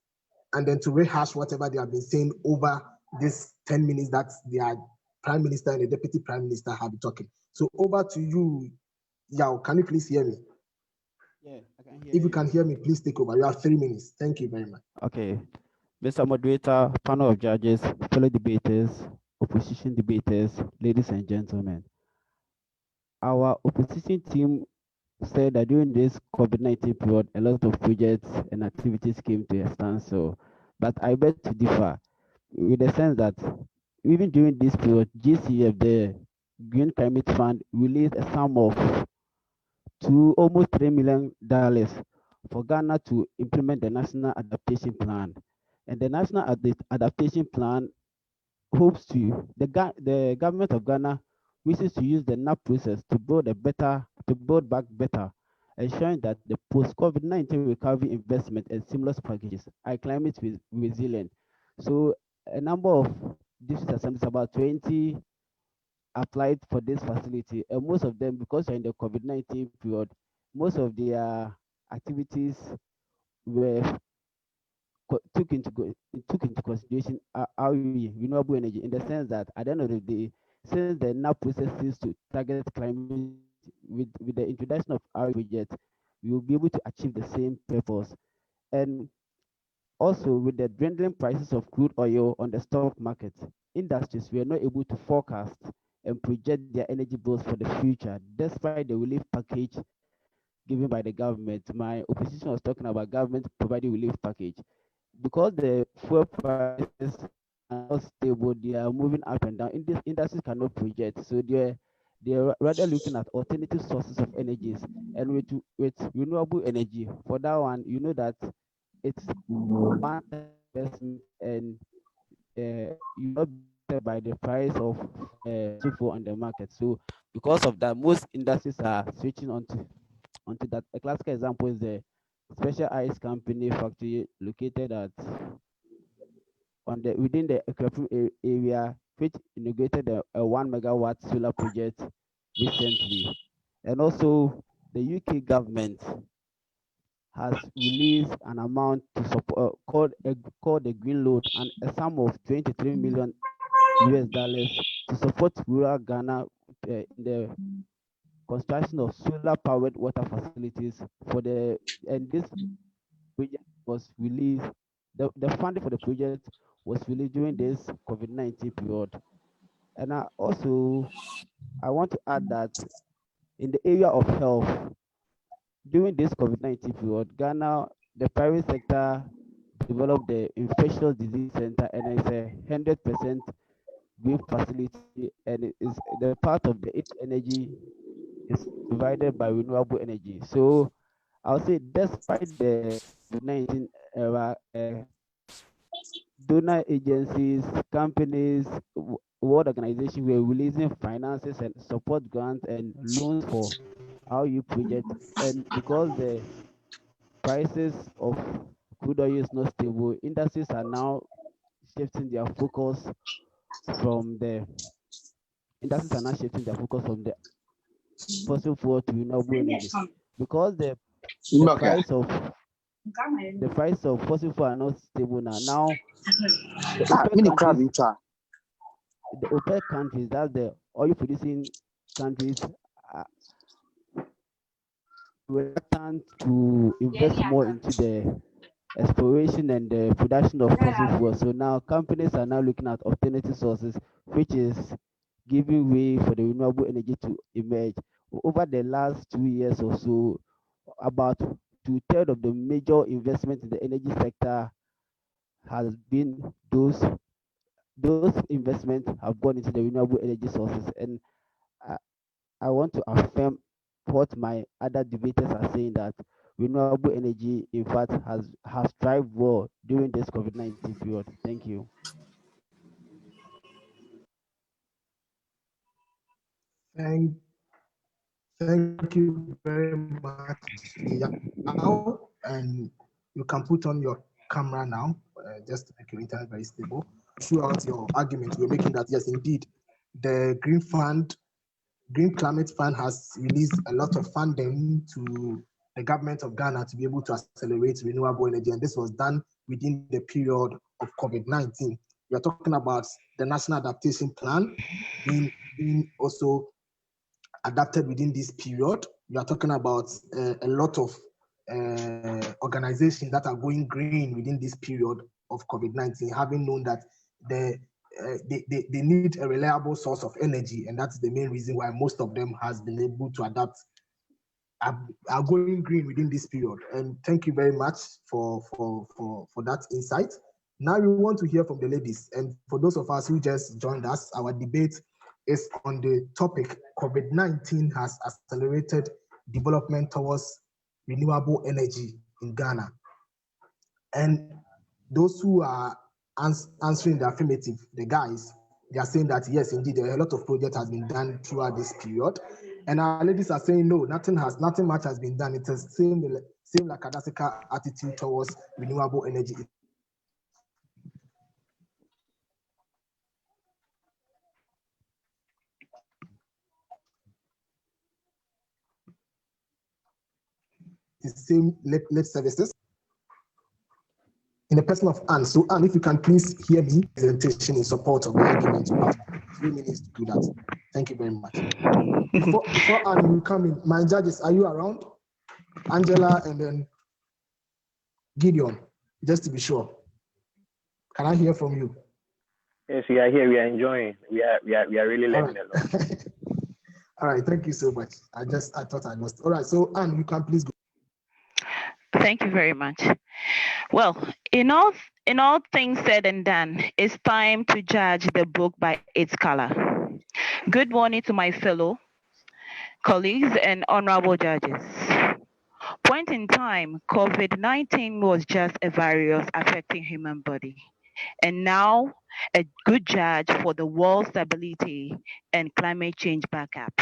and then to rehash whatever they have been saying over this 10 minutes that their Prime Minister and the Deputy Prime Minister have been talking. So over to you, Yao. Can you please hear me? Yeah, I can hear If you can hear me, please take over. You have 3 minutes. Thank you very much. Okay. Mr. Moderator, panel of judges, fellow debaters, opposition debaters, ladies and gentlemen. Our opposition team said that during this COVID-19 period, a lot of projects and activities came to a standstill. But I beg to differ, with the sense that even during this period, GCF, the Green Climate Fund, released a sum of almost $3 million for Ghana to implement the National Adaptation Plan. And the National Adaptation Plan hopes the government of Ghana wishes to use the NAP process to build back better, ensuring that the post-COVID-19 recovery investment and stimulus packages are climate resilient. So a number of district assemblies, about 20, applied for this facility, and most of them, because they're in the COVID-19 period, most of their activities were took into consideration renewable energy, in the sense that at the end of the day, since the NAP process is to target climate with the introduction of our project, we will be able to achieve the same purpose. And also, with the dwindling prices of crude oil on the stock market, industries were not able to forecast and project their energy bills for the future, despite the relief package given by the government. My opposition was talking about government providing relief package. Because the fuel prices are not stable, they are moving up and down. In this industries cannot project, so they're rather looking at alternative sources of energies. And with renewable energy, for that one, you know that it's one investment, and you're not boosted by the price of sulfur on the market. So because of that, most industries are switching onto that. A classical example is the Special Ice Company factory located within the Equipment area, which inaugurated a 1 megawatt solar project recently. And also, the UK government has released an amount to support called the Green Loan, and a sum of $23 million to support rural Ghana in the construction of solar powered water facilities and this project was released. The funding for the project was released during this COVID-19 period. And I want to add that in the area of health, during this COVID-19 period, Ghana, the private sector developed the infectious disease center, and it's a 100% green facility, and it is the part of the energy is provided by renewable energy. So I'll say, despite the COVID-19, donor agencies, companies, world organizations were releasing finances and support grants and loans for RU project. And because the prices of crude oil is not stable, industries are now shifting their focus from the from the fossil fuel to renewable energy because the price of fossil fuel are not stable now. Now the OPEC countries, that's the oil producing countries, are reluctant to invest more into the exploration and the production of fossil fuels. So now companies are now looking at alternative sources, which is giving way for the renewable energy to emerge. Over the last 2 years or so, about two-thirds of the major investment in the energy sector has been those investments have gone into the renewable energy sources. And I, I want to affirm what my other debaters are saying, that renewable energy, in fact, has thrived well during this COVID-19 period. Thank you. Thank, thank you very much, Yao. And you can put on your camera now, just to make your internet very stable. Throughout your argument, you're making that, yes, indeed, the Green Climate Fund has released a lot of funding to the government of Ghana to be able to accelerate renewable energy. And this was done within the period of COVID-19. We are talking about the National Adaptation Plan being also adapted within this period. We are talking about a lot of organizations that are going green within this period of COVID-19, having known that they need a reliable source of energy, and that's the main reason why most of them has been able to adapt, are going green within this period. And thank you very much for that insight. Now we want to hear from the ladies, and for those of us who just joined us, our debate is on the topic: COVID-19 has accelerated development towards renewable energy in Ghana. And those who are answering the affirmative, the guys, they are saying that yes, indeed, a lot of project has been done throughout this period. And our ladies are saying no, nothing much has been done. It is same lackadaisical attitude towards renewable energy. The same late services in the person of Anne. So Anne, if you can please hear me, presentation in support of the argument, you have 3 minutes to do that. Thank you very much. Before Anne, you come in, my judges, are you around? Angela and then Gideon, just to be sure. Can I hear from you? Yes, we are here. We are enjoying. We are really learning a lot. All right, thank you so much. I thought I lost. All right, so Anne, you can please go. Thank you very much. Well, in all things said and done, it's time to judge the book by its color. Good morning to my fellow colleagues and honorable judges. Point in time, COVID-19 was just a virus affecting human body, and now a good judge for the world stability and climate change backup.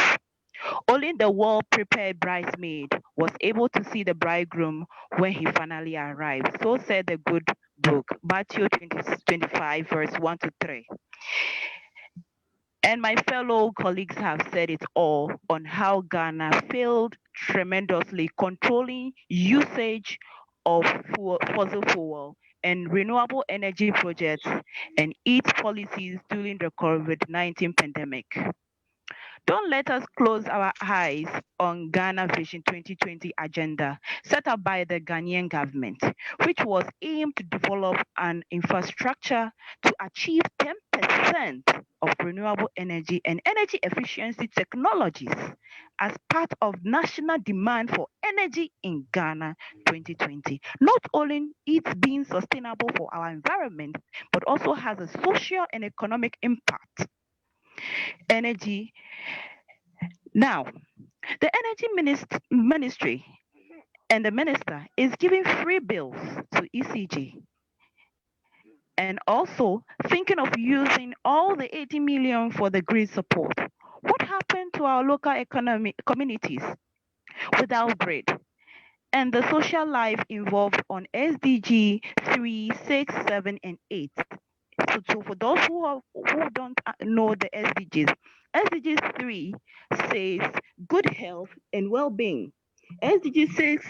Only the well-prepared bridesmaid was able to see the bridegroom when he finally arrived. So said the good book, Matthew 25, verse 1 to 3. And my fellow colleagues have said it all on how Ghana failed tremendously controlling usage of fossil fuel and renewable energy projects and its policies during the COVID-19 pandemic. Don't let us close our eyes on Ghana Vision 2020 agenda set up by the Ghanaian government, which was aimed to develop an infrastructure to achieve 10% of renewable energy and energy efficiency technologies as part of national demand for energy in Ghana 2020. Not only it's being sustainable for our environment, but also has a social and economic impact. Energy. Now, the Energy Ministry And the minister is giving free bills to ECG, and also thinking of using all the 80 million for the grid support. What happened to our local economy communities without grid? And the social life involved on SDG 3, 6, 7, and 8. So for those who don't know the SDGs, SDG 3 says good health and well-being. SDG 6,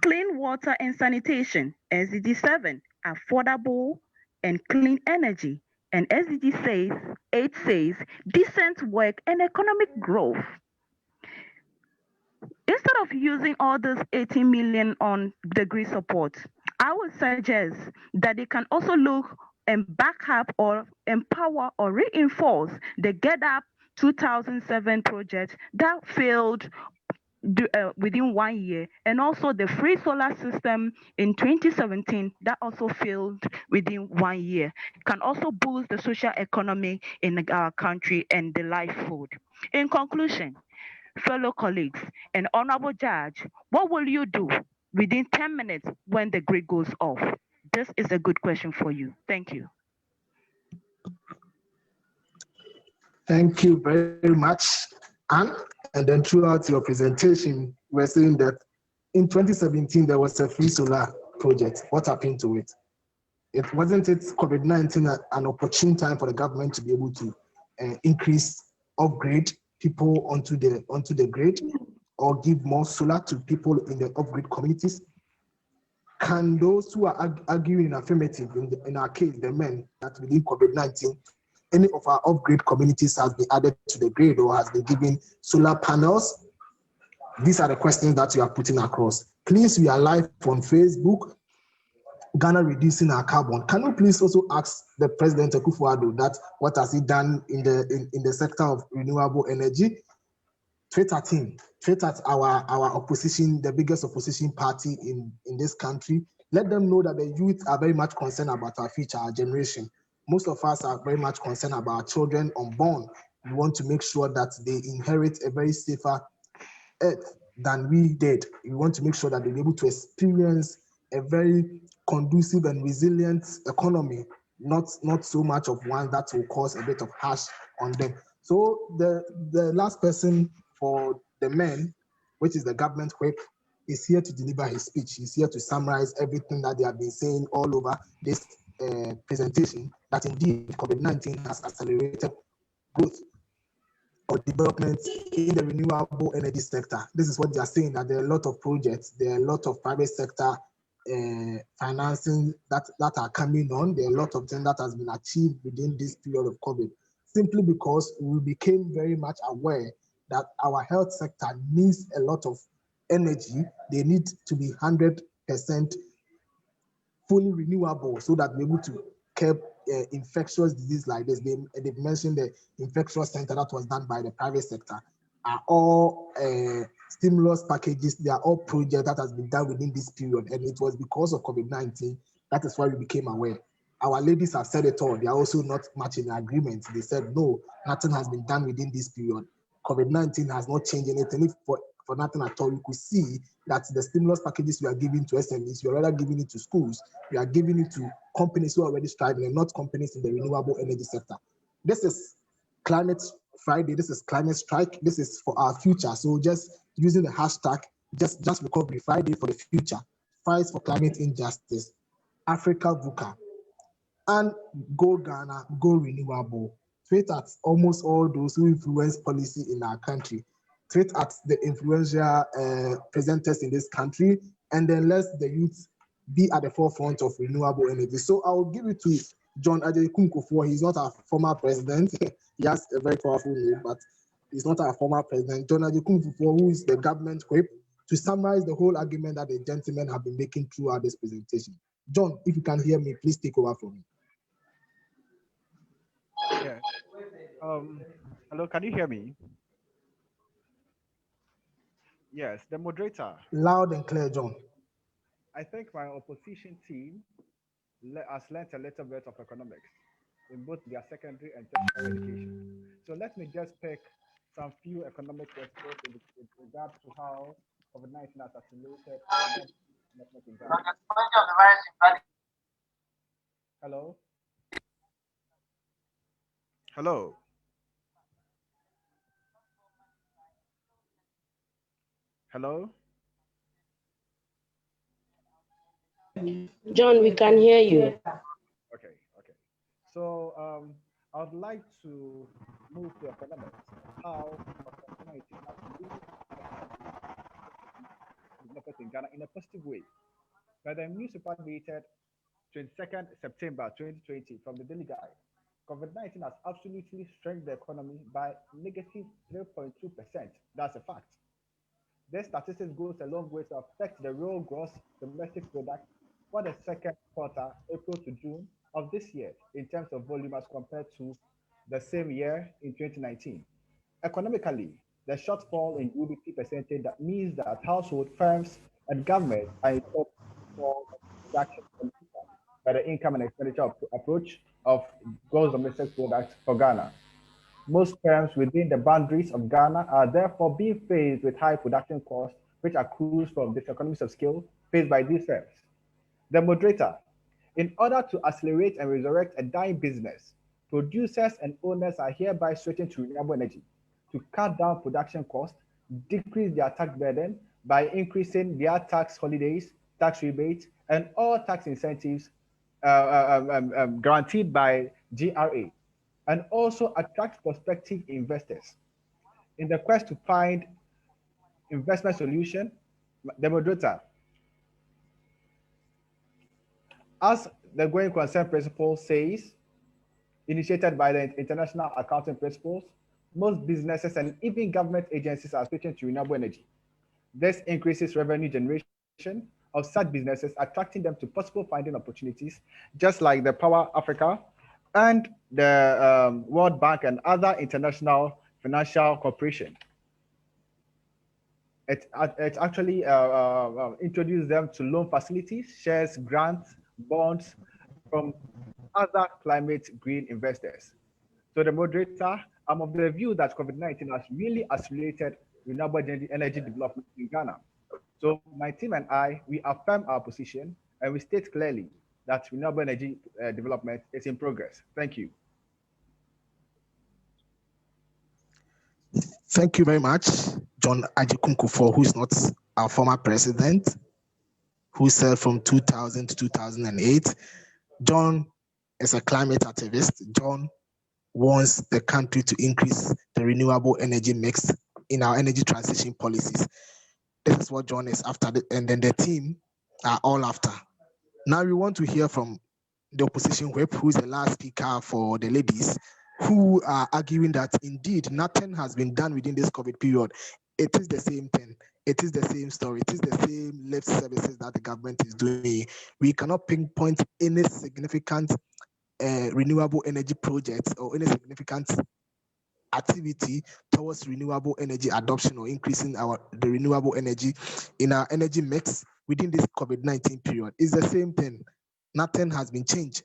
clean water and sanitation. SDG 7, affordable and clean energy. And SDG 8 says decent work and economic growth. Instead of using all those 18 million on degree support, I would suggest that they can also look and back up or empower or reinforce the Get Up 2007 project that failed within 1 year, and also the free solar system in 2017 that also failed within 1 year. Can also boost the social economy in our country and the livelihood. In conclusion, fellow colleagues and honorable judge, what will you do within 10 minutes when the grid goes off? This is a good question for you. Thank you. Thank you very much, Anne. And then throughout your presentation, we're saying that in 2017, there was a free solar project. What happened to it? It wasn't it COVID-19 an opportune time for the government to be able to increase, upgrade people onto the grid, or give more solar to people in the off-grid communities? Can those who are arguing in affirmative, in our case, the men, that within COVID-19, any of our off-grid communities has been added to the grid or has been given solar panels? These are the questions that you are putting across. Please, we are live on Facebook. Ghana reducing our carbon. Can you please also ask the President Akufo-Addo that what has he done in the sector of renewable energy? Tweet at him. Tweet at our opposition, the biggest opposition party in this country. Let them know that the youth are very much concerned about our future, our generation. Most of us are very much concerned about our children unborn. We want to make sure that they inherit a very safer earth than we did. We want to make sure that they're able to experience a very conducive and resilient economy, not so much of one that will cause a bit of harsh on them. So the last person for the men, which is the government whip, is here to deliver his speech. He's here to summarize everything that they have been saying all over this presentation, that indeed COVID-19 has accelerated growth or development in the renewable energy sector. This is what they are saying, that there are a lot of projects, there are a lot of private sector financing that are coming on. There are a lot of things that has been achieved within this period of COVID, simply because we became very much aware that our health sector needs a lot of energy. They need to be 100% fully renewable so that we're able to curb infectious disease like this. They've mentioned the infectious center that was done by the private sector. Are all stimulus packages, they are all projects that has been done within this period. And it was because of COVID-19, that is why we became aware. Our ladies have said it all. They are also not much in agreement. They said, no, nothing has been done within this period. COVID-19 has not changed anything. If for nothing at all, you could see that the stimulus packages we are giving to SMEs, we are rather giving it to schools, we are giving it to companies who are already striving and not companies in the renewable energy sector. This is Climate Friday, this is Climate Strike, this is for our future. So just using the hashtag, just Recovery Friday for the future, fights for climate injustice, Africa VUCA, and Go Ghana, Go Renewable. Tweet at almost all those who influence policy in our country. Tweet at the influential presenters in this country, and then let the youth be at the forefront of renewable energy. So I will give it to John Ajayi-Kunkufo. He's not our former president. He has a very powerful name, but he's not our former president. John Ajayi-Kunkufo, who is the government whip, to summarize the whole argument that the gentlemen have been making throughout this presentation. John, if you can hear me, please take over from me. Yeah. Hello, can you hear me? Yes, the moderator. Loud and clear, John. I think my opposition team has learned a little bit of economics in both their secondary and tertiary education. So let me just pick some few economic principles with regard to how COVID-19 has accelerated investment in Ghana. Hello? Hello? Hello? John, we can hear you. Okay. So I would like to move to economics. How COVID-19 has really developed in Ghana in a positive way. By the newspaper dated 22nd September 2020 from the Daily Guide, COVID-19 has absolutely strengthened the economy by negative 3.2%. That's a fact. This statistics goes a long way to affect the real gross domestic product for the second quarter, April to June of this year, in terms of volume as compared to the same year in 2019. Economically, the shortfall in GDP percentage that means that household, firms, and government are in top for reduction by the income and expenditure approach of gross domestic product for Ghana. Most firms within the boundaries of Ghana are therefore being faced with high production costs, which accrues from the economies of scale faced by these firms. The moderator, in order to accelerate and resurrect a dying business, producers and owners are hereby switching to renewable energy to cut down production costs, decrease their tax burden by increasing their tax holidays, tax rebates, and all tax incentives guaranteed by GRA, and also attract prospective investors. In the quest to find investment solution, the moderator, as the going concern principle says, initiated by the International Accounting Principles, most businesses and even government agencies are switching to renewable energy. This increases revenue generation of such businesses, attracting them to possible funding opportunities, just like the Power Africa and the World Bank and other international financial corporations. It actually introduced them to loan facilities, shares, grants, bonds from other climate green investors. So the moderator, I'm of the view that COVID-19 has really accelerated renewable energy development in Ghana. So my team and I, we affirm our position and we state clearly that renewable energy development is in progress. Thank you. Thank you very much, John Ajikunkufor, who is not our former president, who served from 2000 to 2008. John is a climate activist. John wants the country to increase the renewable energy mix in our energy transition policies. This is what John is after, and then the team are all after. Now we want to hear from the opposition whip, who is the last speaker for the ladies, who are arguing that indeed nothing has been done within this COVID period. It is the same thing. It is the same story. It is the same lip services that the government is doing. We cannot pinpoint any significant renewable energy projects or any significant activity towards renewable energy adoption or increasing the renewable energy in our energy mix within this COVID-19 period. It's the same thing. Nothing has been changed.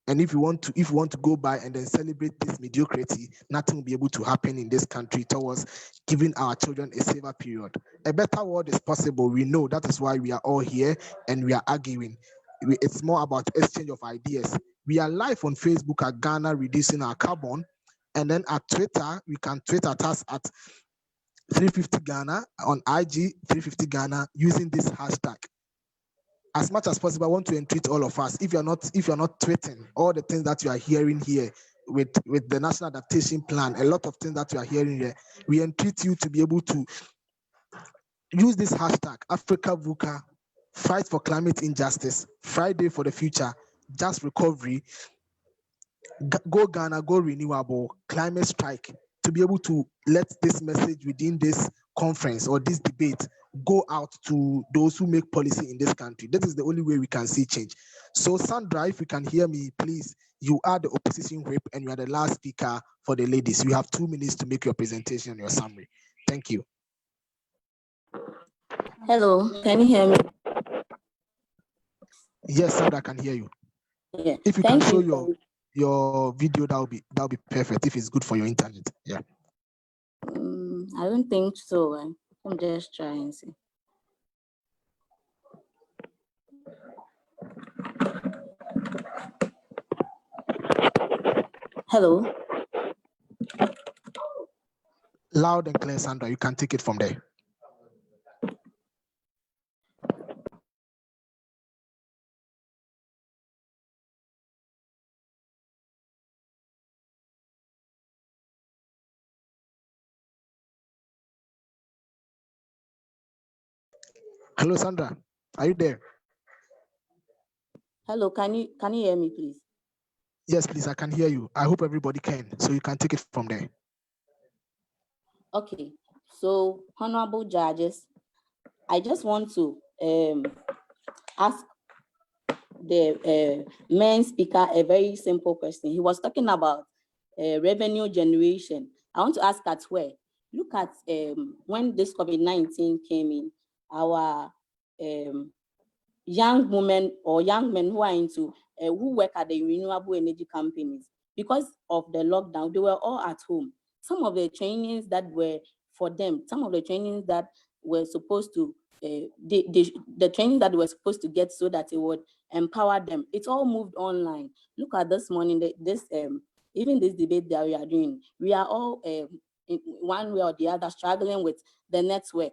And if you want to go by and then celebrate this mediocrity, nothing will be able to happen in this country towards giving our children a safer period. A better world is possible. We know that is why we are all here and we are arguing. It's more about exchange of ideas. We are live on Facebook at Ghana Reducing Our Carbon. And then at Twitter, you can tweet at us at 350 Ghana, on IG 350 Ghana, using this hashtag. As much as possible, I want to entreat all of us. If you're not tweeting all the things that you are hearing here with the National Adaptation Plan, a lot of things that you are hearing here, we entreat you to be able to use this hashtag, Africa VUCA, Fight for Climate Injustice, Friday for the Future, Just Recovery, Go Ghana, Go Renewable, Climate Strike, to be able to let this message within this conference or this debate go out to those who make policy in this country. This is the only way we can see change. So Sandra, if you can hear me, please, you are the opposition whip and you are the last speaker for the ladies. You have 2 minutes to make your presentation and your summary. Thank you. Hello, can you hear me? Yes, Sandra, I can hear you. Yeah. If you can show your video, that'll be perfect if it's good for your internet. Yeah. I don't think so. I'm just trying to see. Hello. Loud and clear, Sandra. You can take it from there. Hello, Sandra. Are you there? Hello, can you hear me, please? Yes, please. I can hear you. I hope everybody can, so you can take it from there. Okay. So, honorable judges, I just want to ask the main speaker a very simple question. He was talking about revenue generation. I want to ask at where. Look at when this COVID-19 came in, our young women or young men who are into who work at the renewable energy companies, because of the lockdown, they were all at home. Some of the trainings that were for them, some of the trainings that were supposed to the training that they were supposed to get so that it would empower them, it's all moved online. Look at this morning, even this debate that we are doing, we are all in one way or the other struggling with the network.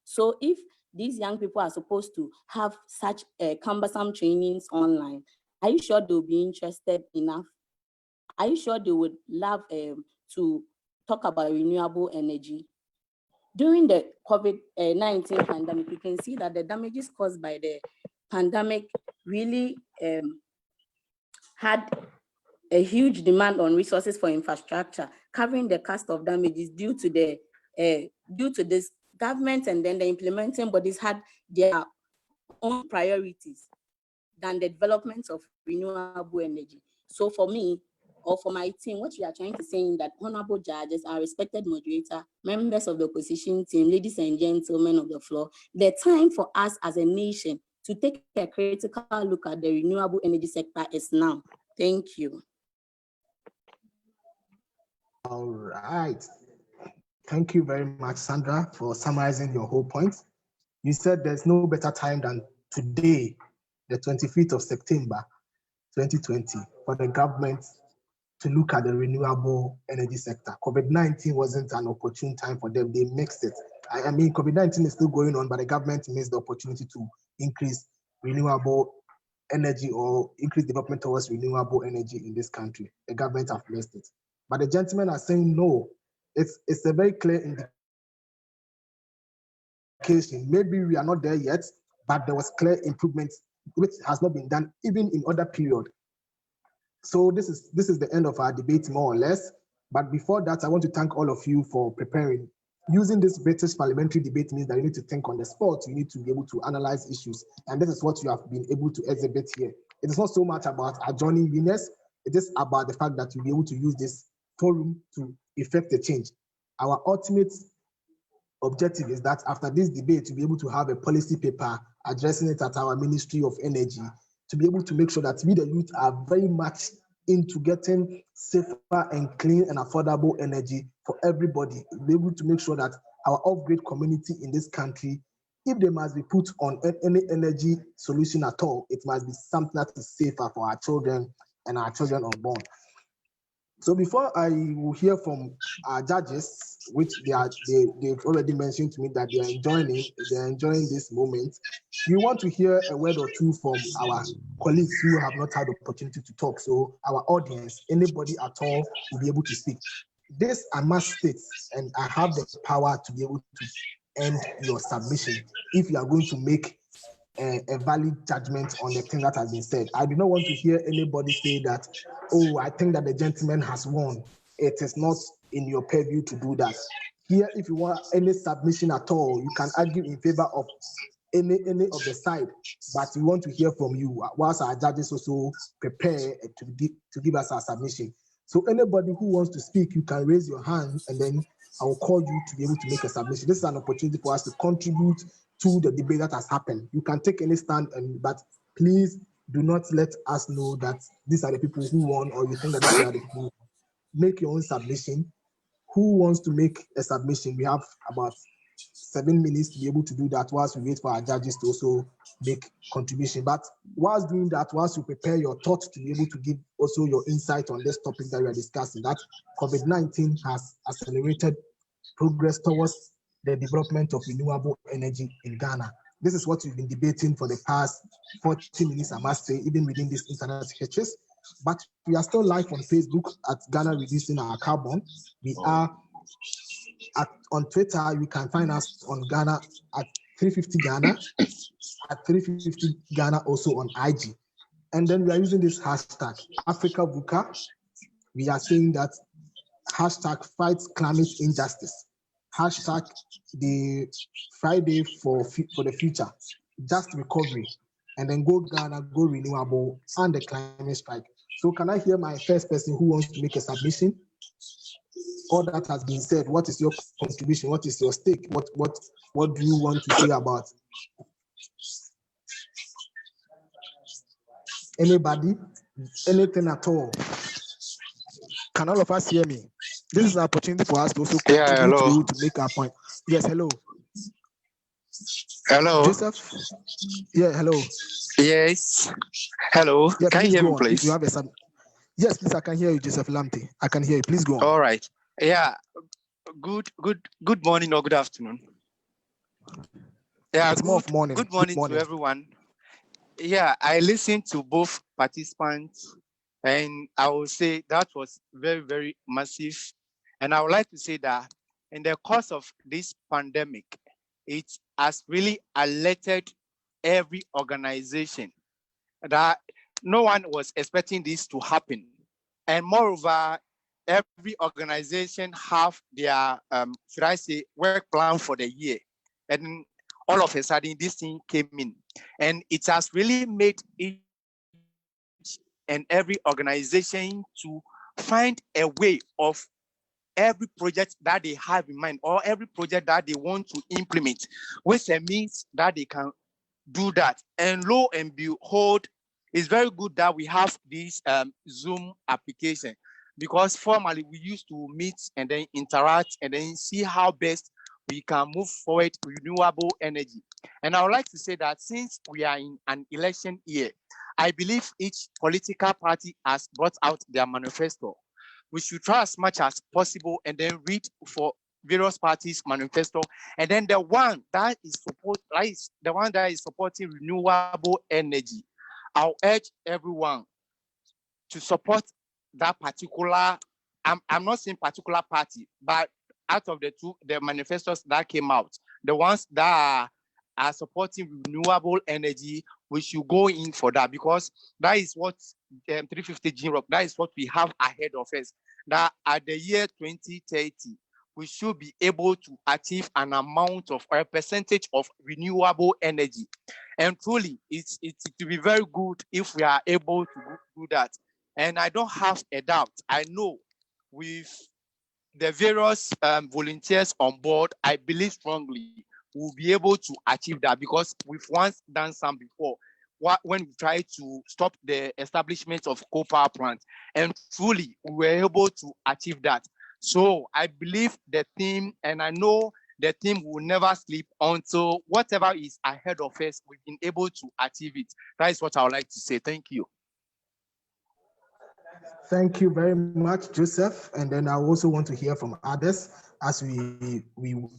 So if these young people are supposed to have such cumbersome trainings online, are you sure they'll be interested enough? Are you sure they would love to talk about renewable energy? During the COVID-19 pandemic, you can see that the damages caused by the pandemic really had a huge demand on resources for infrastructure, covering the cost of damages due to this. Government and then the implementing bodies had their own priorities than the development of renewable energy. So for me, or for my team, what we are trying to say is that honorable judges, our respected moderator, members of the opposition team, ladies and gentlemen of the floor, the time for us as a nation to take a critical look at the renewable energy sector is now. Thank you. All right. Thank you very much, Sandra, for summarizing your whole point. You said there's no better time than today, the 25th of September, 2020, for the government to look at the renewable energy sector. COVID-19 wasn't an opportune time for them. They mixed it. I mean, COVID-19 is still going on, but the government missed the opportunity to increase renewable energy or increase development towards renewable energy in this country. The government have missed it. But the gentlemen are saying no. It's a very clear indication. Maybe we are not there yet, but there was clear improvement which has not been done even in other period. So this is the end of our debate, more or less. But before that, I want to thank all of you for preparing. Using this British parliamentary debate means that you need to think on the spot. You need to be able to analyze issues. And this is what you have been able to exhibit here. It is not so much about adjoining winners. It is about the fact that you'll be able to use this forum to effect the change. Our ultimate objective is that after this debate, to be able to have a policy paper addressing it at our Ministry of Energy, to be able to make sure that we, the youth, are very much into getting safer and clean and affordable energy for everybody. Be able to make sure that our off-grid community in this country, if they must be put on any energy solution at all, it must be something that is safer for our children and our children unborn. So before I will hear from our judges, which they've already mentioned to me that they're enjoying this moment, we want to hear a word or two from our colleagues who have not had the opportunity to talk. So our audience, anybody at all, will be able to speak. This I must state, and I have the power to be able to end your submission if you are going to make a valid judgment on the thing that has been said. I do not want to hear anybody say that, oh, I think that the gentleman has won. It is not in your purview to do that. Here, if you want any submission at all, you can argue in favor of any of the side, but we want to hear from you whilst our judges also prepare to give us our submission. So anybody who wants to speak, you can raise your hand and then I will call you to be able to make a submission. This is an opportunity for us to contribute to the debate that has happened. You can take any stand, but please do not let us know that these are the people who won or you think that these are the people who won. Make your own submission. Who wants to make a submission? We have about 7 minutes to be able to do that whilst we wait for our judges to also make contribution. But whilst doing that, whilst you prepare your thoughts to be able to give also your insight on this topic that we are discussing, that COVID-19 has accelerated progress towards the development of renewable energy in Ghana. This is what we've been debating for the past 40 minutes, I must say, even within this internet sketches. But we are still live on Facebook at Ghana Reducing Our Carbon. We are on Twitter. You can find us on Ghana at 350 Ghana, at 350 Ghana also on IG. And then we are using this hashtag, Africa VUCA. We are saying that hashtag fight climate injustice, hashtag the Friday for the future, just recovery, and then go Ghana, go renewable, and the climate strike. So can I hear my first person who wants to make a submission? All that has been said, what is your contribution? What is your stake? What do you want to say about? Anybody? Anything at all? Can all of us hear me? This is an opportunity for us to also contribute to make our point. Yes, hello. Hello. Joseph? Yeah, hello. Yes. Hello. Yeah, can you hear me, please? If you have a yes, please, I can hear you, Joseph Lamte. I can hear you. Please go on. All right. Yeah. Good morning or good afternoon. Yeah, it's more of morning. Good morning to everyone. Yeah, I listened to both participants, and I will say that was very, very massive. And I would like to say that in the course of this pandemic, it has really alerted every organization that no one was expecting this to happen. And moreover, every organization have their, should I say, work plan for the year. And all of a sudden, this thing came in. And it has really made each and every organization to find a way of every project that they have in mind or every project that they want to implement with a means that they can do that. And lo and behold, it's very good that we have this Zoom application, because formerly we used to meet and then interact and then see how best we can move forward renewable energy. And I would like to say that since we are in an election year, I believe each political party has brought out their manifesto. We should try as much as possible and then read for various parties' manifesto, and then the one that is supporting renewable energy. I'll urge everyone to support that particular. I'm not saying particular party, but out of the manifestos that came out, the ones that are supporting renewable energy, we should go in for that, because that is what 350 GROC, that is what we have ahead of us. That at the year 2030, we should be able to achieve an amount of a percentage of renewable energy. And truly, it will be very good if we are able to do that. And I don't have a doubt. I know with the various volunteers on board, I believe strongly we'll be able to achieve that, because we've once done some before when we tried to stop the establishment of coal power plants, and truly we were able to achieve that. So I believe the team, and I know the team will never sleep until whatever is ahead of us, we've been able to achieve it. That is what I would like to say. Thank you. Thank you very much, Joseph. And then I also want to hear from others as we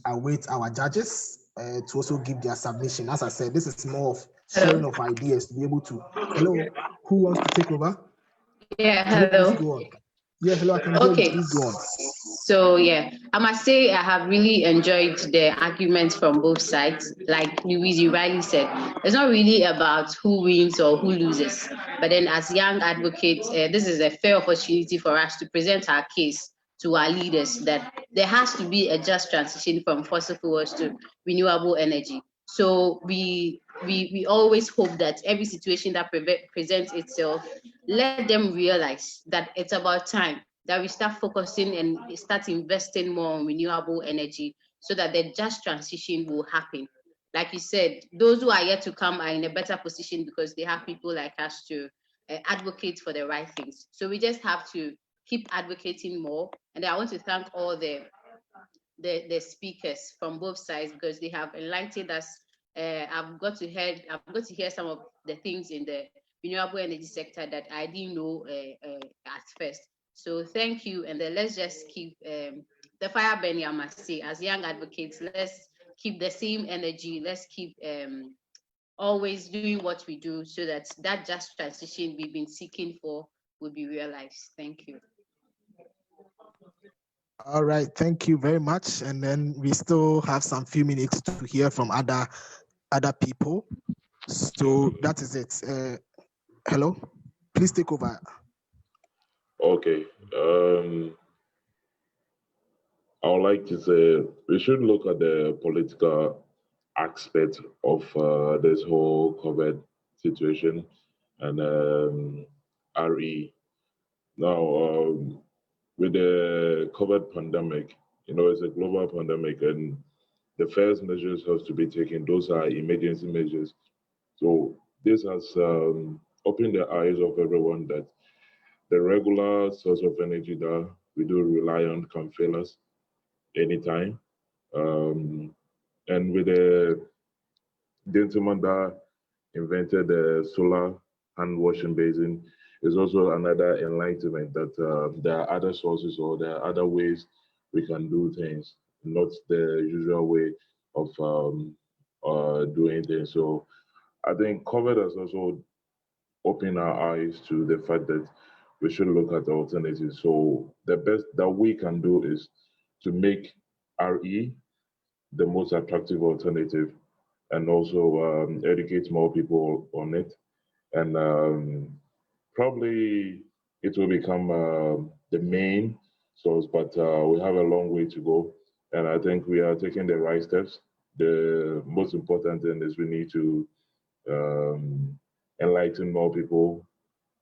await our judges to also give their submission. As I said, this is more of sharing of ideas to be able to. Hello, who wants to take over? Yeah, hello. Go on. Yeah, hello, I can hear you. Please go on. So yeah, I must say I have really enjoyed the arguments from both sides. Like Louise, you rightly said, it's not really about who wins or who loses. But then as young advocates, this is a fair opportunity for us to present our case to our leaders that there has to be a just transition from fossil fuels to renewable energy. So we always hope that every situation that presents itself, let them realize that it's about time that we start focusing and start investing more on renewable energy so that the just transition will happen. Like you said, those who are yet to come are in a better position because they have people like us to advocate for the right things. So we just have to keep advocating more. And I want to thank all the the speakers from both sides, because they have enlightened us. I've got to hear some of the things in the renewable energy sector that I didn't know at first. So thank you, and then let's just keep the fire burning. I must say, as young advocates, let's keep the same energy. Let's keep always doing what we do, so that that just transition we've been seeking for will be realized. Thank you. All right, thank you very much. And then we still have some few minutes to hear from other people. So that is it. Hello, please take over. Okay. I would like to say we should look at the political aspect of this whole COVID situation and RE. Now, with the COVID pandemic, it's a global pandemic, and the first measures have to be taken. Those are emergency measures. So this has opened the eyes of everyone that the regular source of energy that we do rely on can fail us anytime. And with the gentleman that invented the solar hand washing basin is also another enlightenment that there are other sources or there are other ways we can do things, not the usual way of doing things. So I think COVID has also opened our eyes to the fact that we should look at alternatives. So the best that we can do is to make RE the most attractive alternative, and also educate more people on it. And probably it will become the main source, but we have a long way to go. And I think we are taking the right steps. The most important thing is we need to enlighten more people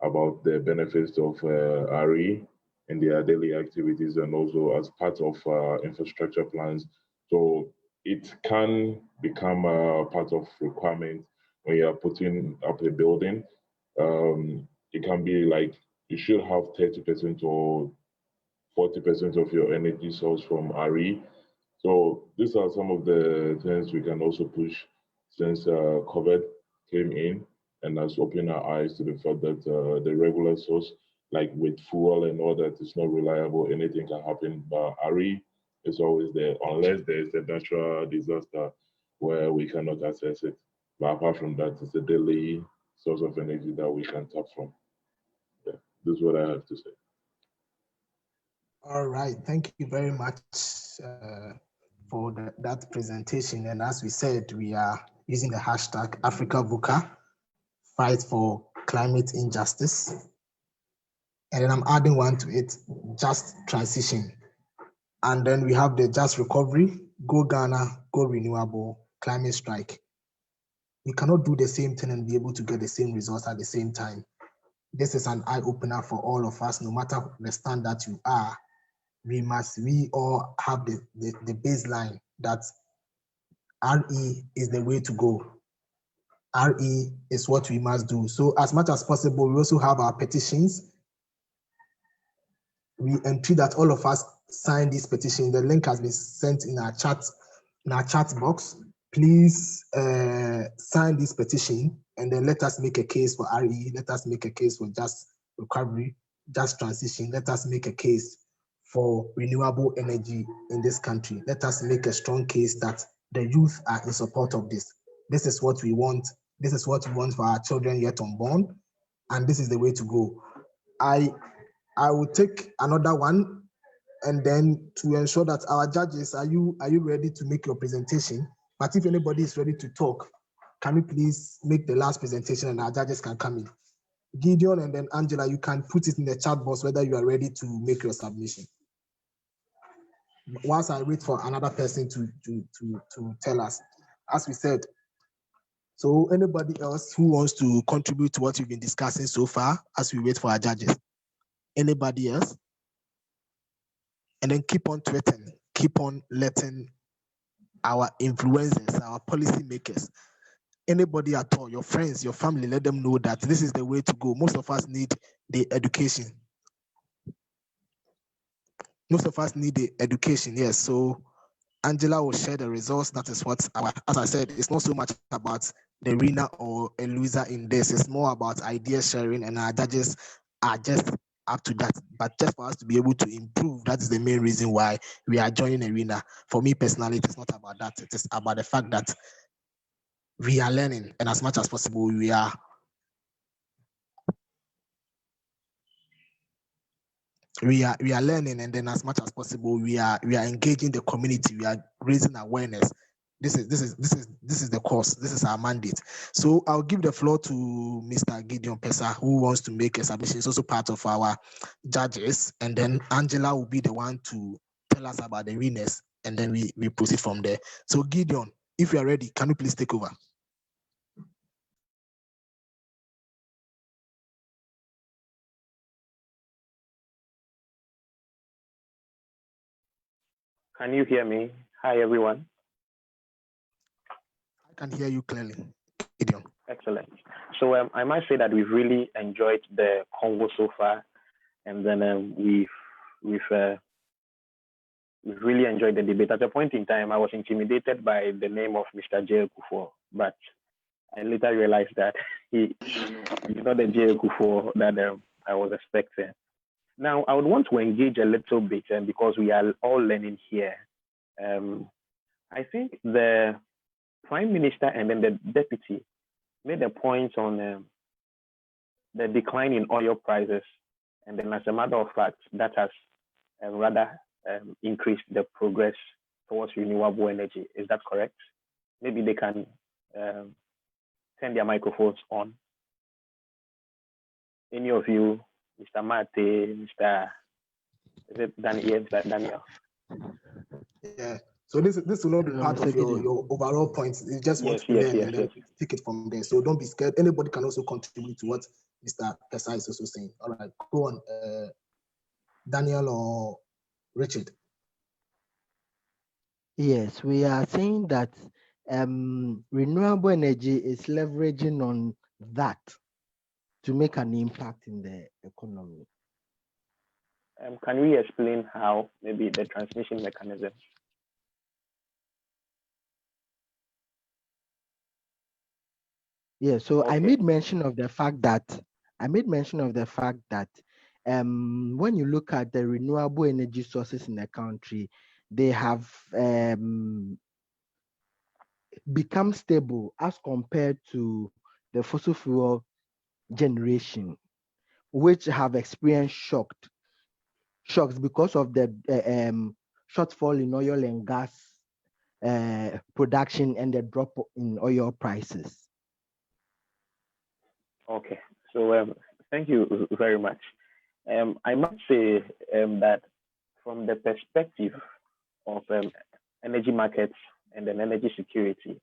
about the benefits of RE in their daily activities and also as part of infrastructure plans. So it can become a part of requirement when you are putting up a building. It can be like you should have 30% or 40% of your energy source from RE. So these are some of the things we can also push since COVID came in and has opened our eyes to the fact that the regular source, like with fuel and all that, is not reliable. Anything can happen, but RE is always there unless there is a natural disaster where we cannot access it. But apart from that, it's a daily source of energy that we can tap from. Yeah, this is what I have to say. All right, thank you very much for that presentation. And as we said, we are using the hashtag AfricaVUCA, fight for climate injustice. And then I'm adding one to it, just transition. And then we have the just recovery, go Ghana, go renewable, climate strike. We cannot do the same thing and be able to get the same results at the same time. This is an eye-opener for all of us, no matter the stand that you are. We all have the baseline that RE is the way to go. RE is what we must do. So as much as possible, we also have our petitions. We entreat that all of us sign this petition. The link has been sent in our chat box. Please sign this petition and then let us make a case for RE. Let us make a case for just recovery, just transition. Let us make a case for renewable energy in this country. Let us make a strong case that the youth are in support of this. This is what we want. This is what we want for our children yet unborn, and this is the way to go. I will take another one, and then to ensure that our judges, are you ready to make your presentation? But if anybody is ready to talk, can we please make the last presentation and our judges can come in? Gideon and then Angela, you can put it in the chat box whether you are ready to make your submission. Once I wait for another person to tell us, as we said. So anybody else who wants to contribute to what we've been discussing so far as we wait for our judges? Anybody else? And then keep on tweeting, keep on letting our influencers, our policymakers, anybody at all, your friends, your family, let them know that this is the way to go. Most of us need the education. Most of us need the education, yes. So Angela will share the results. That is what as I said, it's not so much about the winner or a loser in this. It's more about idea sharing, and our judges are just up to that. But just for us to be able to improve, that is the main reason why we are joining Arena. For me personally, it's not about that. It is about the fact that we are learning, and as much as possible, we are learning, and then as much as possible, we are engaging the community. We are raising awareness. This is the course. This is our mandate. So I'll give the floor to Mr. Gideon Pesa, who wants to make a submission. It's also part of our judges, and then Angela will be the one to tell us about the winners, and then we proceed from there. So Gideon, if you are ready, can you please take over? Can you hear me? Hi, everyone. I can hear you clearly, Gideon. Excellent. So I might say that we've really enjoyed the convo so far, and then we've really enjoyed the debate. At a point in time, I was intimidated by the name of Mr. J. Kufuor, but I later realized that he's not the J. Kufuor that I was expecting. Now, I would want to engage a little bit, and because we are all learning here, I think the Prime Minister and then the Deputy made a point on the decline in oil prices, and then as a matter of fact, that has rather increased the progress towards renewable energy. Is that correct? Maybe they can turn their microphones on. Any of you, Mr. Mate, Mr. Is it Daniel? Daniel? Yeah. So this will not be part of your overall points. You just want to learn and then take it from there. So don't be scared. Anybody can also contribute to what Mr. Pesa is also saying. All right, go on, Daniel or Richard. Yes, we are saying that renewable energy is leveraging on that to make an impact in the economy. Can we explain how, maybe the transmission mechanism? Yeah, so Okay. I made mention of the fact that when you look at the renewable energy sources in the country, they have become stable as compared to the fossil fuel generation, which have experienced shocks because of the shortfall in oil and gas production and the drop in oil prices. Okay, so thank you very much. I must say that from the perspective of energy markets and then energy security,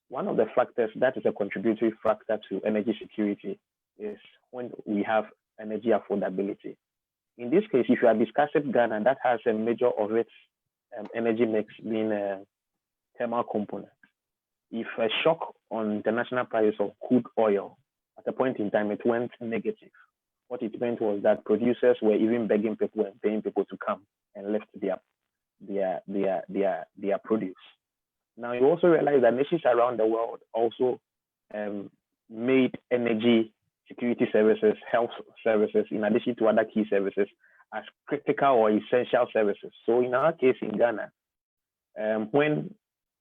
one of the factors that is a contributory factor to energy security is when we have energy affordability. In this case, if you are discussing Ghana, that has a major of its energy mix being a thermal component. If a shock on the national price of crude oil, at a point in time, it went negative. What it meant was that producers were even begging people and paying people to come and lift their produce. Now, you also realize that nations around the world also made energy security services, health services, in addition to other key services, as critical or essential services. So in our case in Ghana, when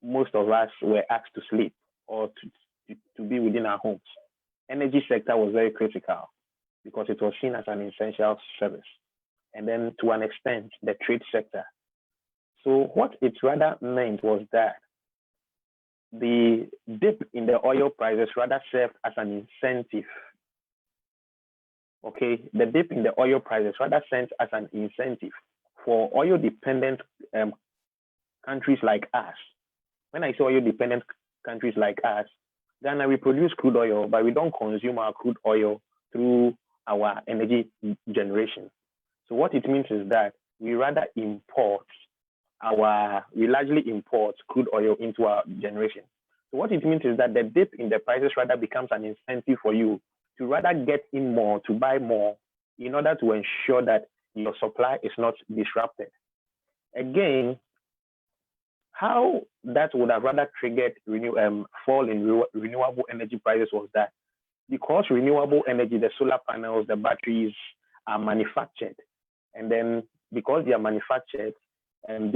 most of us were asked to sleep or to be within our homes, energy sector was very critical because it was seen as an essential service. And then to an extent, the trade sector. So what it rather meant was that the dip in the oil prices rather served as an incentive. Okay, the dip in the oil prices rather served as an incentive for oil-dependent countries like us. When I say oil-dependent countries like us, Ghana, we produce crude oil, but we don't consume our crude oil through our energy generation. So what it means is that we rather we largely import crude oil into our generation. So what it means is that the dip in the prices rather becomes an incentive for you to rather get in more, to buy more, in order to ensure that your supply is not disrupted. Again, how that would have rather triggered fall in renewable energy prices was that because renewable energy, the solar panels, the batteries are manufactured, and then because they are manufactured, and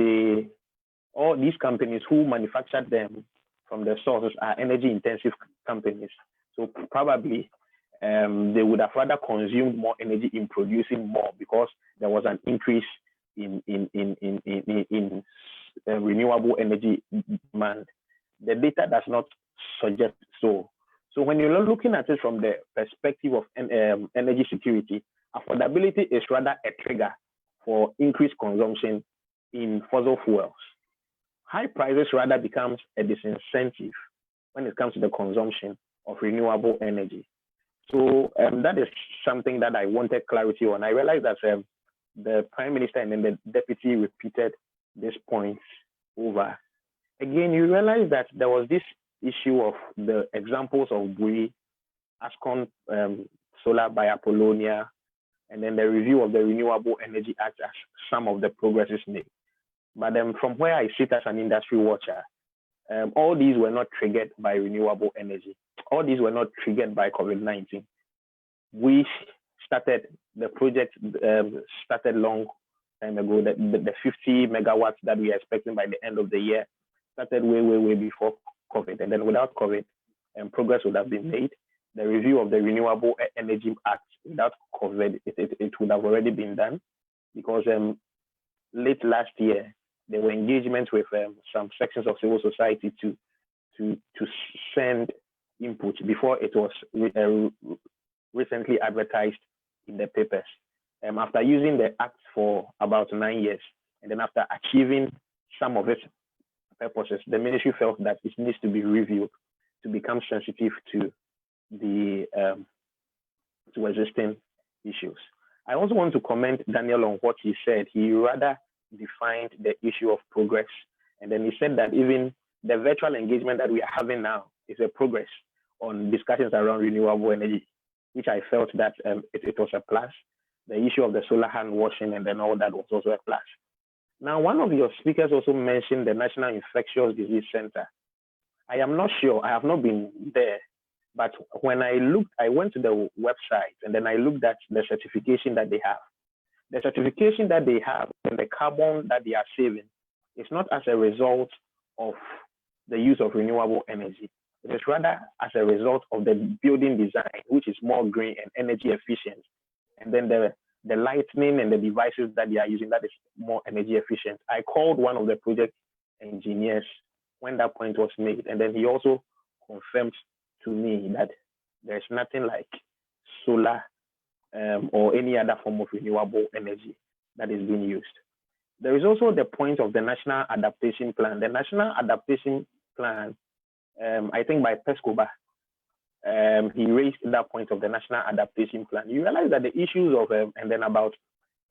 all these companies who manufacture them from the sources are energy intensive companies. So probably they would have rather consumed more energy in producing more because there was an increase in renewable energy demand. The data does not suggest so. So when you're looking at it from the perspective of energy security, affordability is rather a trigger for increased consumption in fossil fuels. High prices rather becomes a disincentive when it comes to the consumption of renewable energy. So that is something that I wanted clarity on. I realized that the Prime Minister and then the Deputy repeated this point over. Again, you realize that there was this issue of the examples of Bui, Ascon Solar by Apollonia, and then the review of the Renewable Energy Act as some of the progresses made. But from where I sit as an industry watcher, all these were not triggered by renewable energy. All these were not triggered by COVID-19. We started, the project started long time ago. The 50 megawatts that we are expecting by the end of the year started way before COVID. And then without COVID, progress would have been made. The review of the Renewable Energy Act without COVID, it would have already been done because late last year, there were engagements with some sections of civil society to send input before it was recently advertised in the papers. After using the act for about 9 years, and then after achieving some of its purposes, the ministry felt that it needs to be reviewed to become sensitive to the to existing issues. I also want to comment Daniel on what he said. He rather defined the issue of progress, and then he said that even the virtual engagement that we are having now is a progress on discussions around renewable energy, which I felt that it was a plus. The issue of the solar hand washing and then all that was also a plus. Now, one of your speakers also mentioned the National Infectious Disease Center. I am not sure, I have not been there, but when I went to the website and then I looked at the certification that they have. The certification that they have and the carbon that they are saving is not as a result of the use of renewable energy. It is rather as a result of the building design, which is more green and energy efficient. And then the lighting and the devices that they are using, that is more energy efficient. I called one of the project engineers when that point was made, and then he also confirmed to me that there's nothing like solar or any other form of renewable energy that is being used. There is also the point of the National Adaptation Plan. The National Adaptation Plan, I think by Pescoba, he raised that point of the National Adaptation Plan. You realize that the issues of, and then about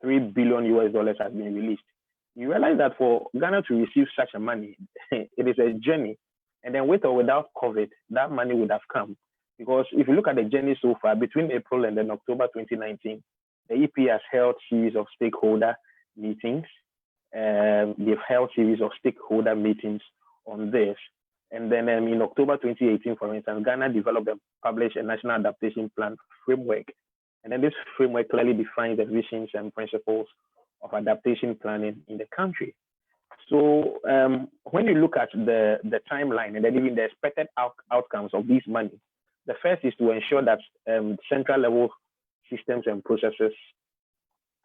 $3 billion has been released. You realize that for Ghana to receive such a money, it is a journey. And then with or without COVID, that money would have come. Because if you look at the journey so far, between April and then October 2019, the EP has held series of stakeholder meetings. They've held series of stakeholder meetings on this. And then in October 2018, for instance, Ghana developed and published a National Adaptation Plan framework. And then this framework clearly defines the visions and principles of adaptation planning in the country. So when you look at the timeline and then even the expected outcomes of these money, the first is to ensure that central level systems and processes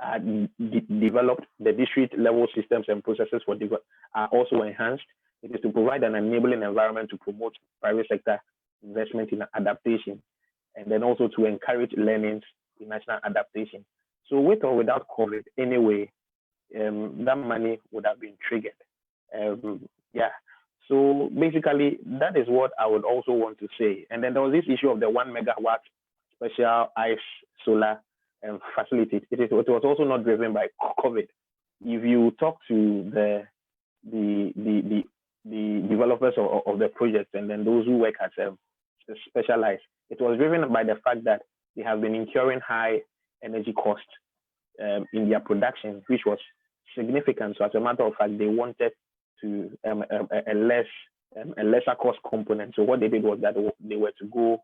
are developed. The district level systems and processes are also enhanced. It is to provide an enabling environment to promote private sector investment in adaptation, and then also to encourage learnings in national adaptation. So with or without COVID, anyway, that money would have been triggered. So basically, that is what I would also want to say. And then there was this issue of the 1 megawatt special ice solar facility. It was also not driven by COVID. If you talk to the developers of the project and then those who work at specialized, it was driven by the fact that they have been incurring high energy costs in their production, which was significant. So as a matter of fact, they wanted to a lesser cost component. So what they did was that they were to go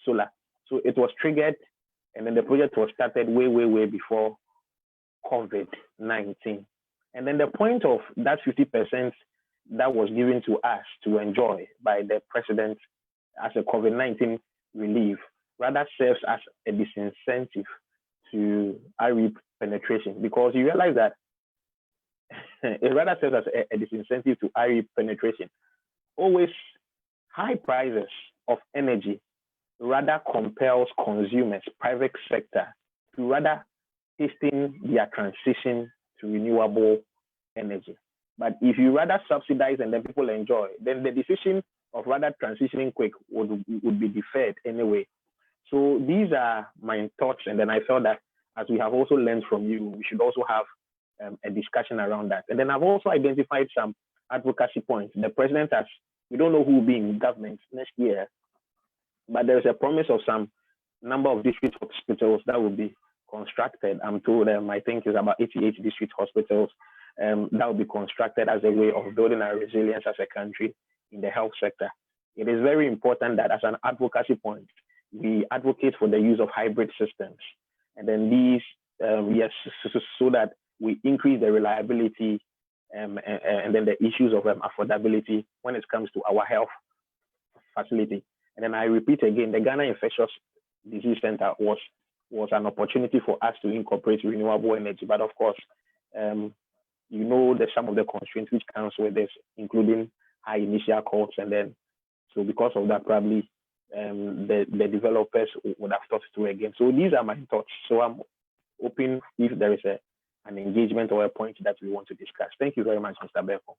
solar. So it was triggered, and then the project was started way before COVID-19. And then the point of that 50% that was given to us to enjoy by the president as a COVID-19 relief rather serves as a disincentive to RE penetration, because you realize that it rather serves as a disincentive to RE penetration. Always high prices of energy rather compels consumers, private sector, to rather hasten their transition to renewable energy. But if you rather subsidize and then people enjoy, then the decision of rather transitioning quick would be deferred anyway. So these are my thoughts, and then I felt that as we have also learned from you, we should also have a discussion around that. And then I've also identified some advocacy points. The president has, we don't know who will be in government next year, but there's a promise of some number of district hospitals that will be constructed. I'm told I think it's about 88 district hospitals that will be constructed as a way of building our resilience as a country in the health sector. It is very important that as an advocacy point, we advocate for the use of hybrid systems. And then these, so that we increase the reliability and then the issues of affordability when it comes to our health facility. And then I repeat again, the Ghana Infectious Disease Center was an opportunity for us to incorporate renewable energy. But of course, you know, there's some of the constraints which comes with this, including high initial costs. And then, so because of that, probably the developers would have thought through again. So these are my thoughts. So I'm open if there is an engagement or a point that we want to discuss. Thank you very much, Mr. Beko.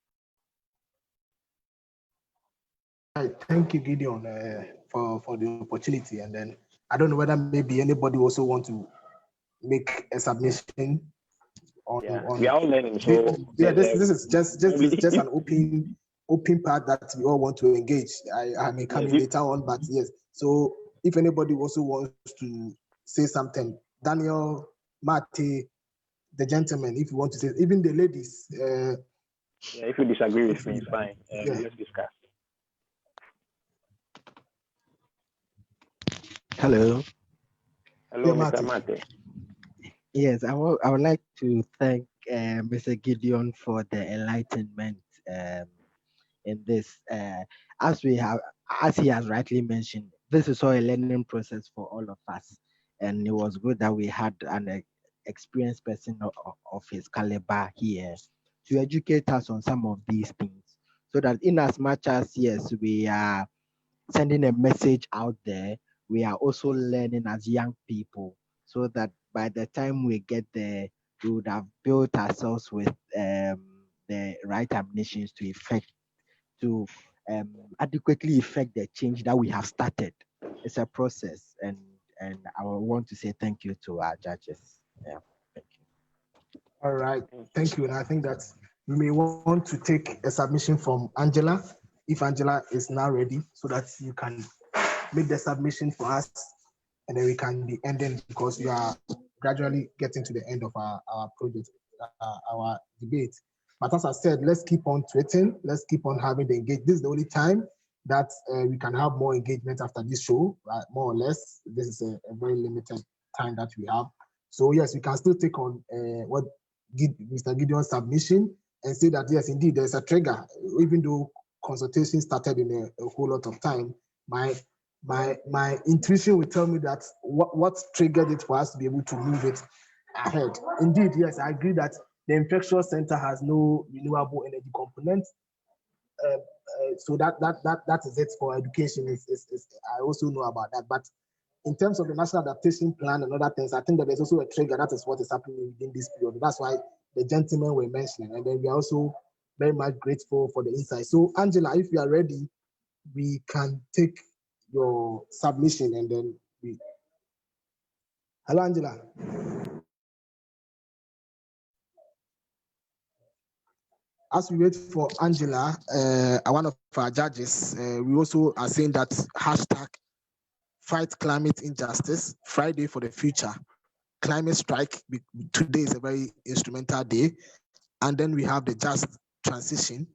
Thank you, Gideon, for the opportunity. And then I don't know whether maybe anybody also want to make a submission on. We are all learning. So this is just an open part that we all want to engage. I may come in later on, but yes. So if anybody also wants to say something, Daniel, Mate, the gentleman, if you want to say, even the ladies. If you disagree with me, it's fine. Let's discuss. Hello. Hello, Mr. Mate. Yes, I would like to thank Mr. Gideon for the enlightenment in this. As he has rightly mentioned, this is all a learning process for all of us, and it was good that we had an experienced person of his caliber here to educate us on some of these things, so that in as much as yes, we are sending a message out there, we are also learning as young people, so that by the time we get there, we would have built ourselves with the right ammunition to adequately effect the change that we have started. It's a process, and I want to say thank you to our judges. Yeah, thank you. All right, thank you. And I think that we may want to take a submission from Angela, if Angela is now ready, so that you can make the submission for us, and then we can be ending, because we are gradually getting to the end of our project, our debate. But as I said, let's keep on tweeting, let's keep on having the engagement. This is the only time that we can have more engagement after this show, right? More or less. This is a very limited time that we have. So yes, we can still take on what Mr. Gideon's submission and say that yes, indeed, there's a trigger. Even though consultation started in a whole lot of time, my intuition will tell me that what triggered it for us to be able to move it ahead. Indeed, yes, I agree that the infectious center has no renewable energy component. So that is it for education. I also know about that. But in terms of the national adaptation plan and other things, I think that there's also a trigger. That is what is happening within this period. That's why the gentlemen were mentioning. And then we are also very much grateful for the insight. So Angela, if you are ready, we can take your submission, and then we. Hello, Angela. As we wait for Angela, one of our judges, we also are saying that hashtag fight climate injustice, Friday for the future, climate strike. Today is a very instrumental day. And then we have the just transition.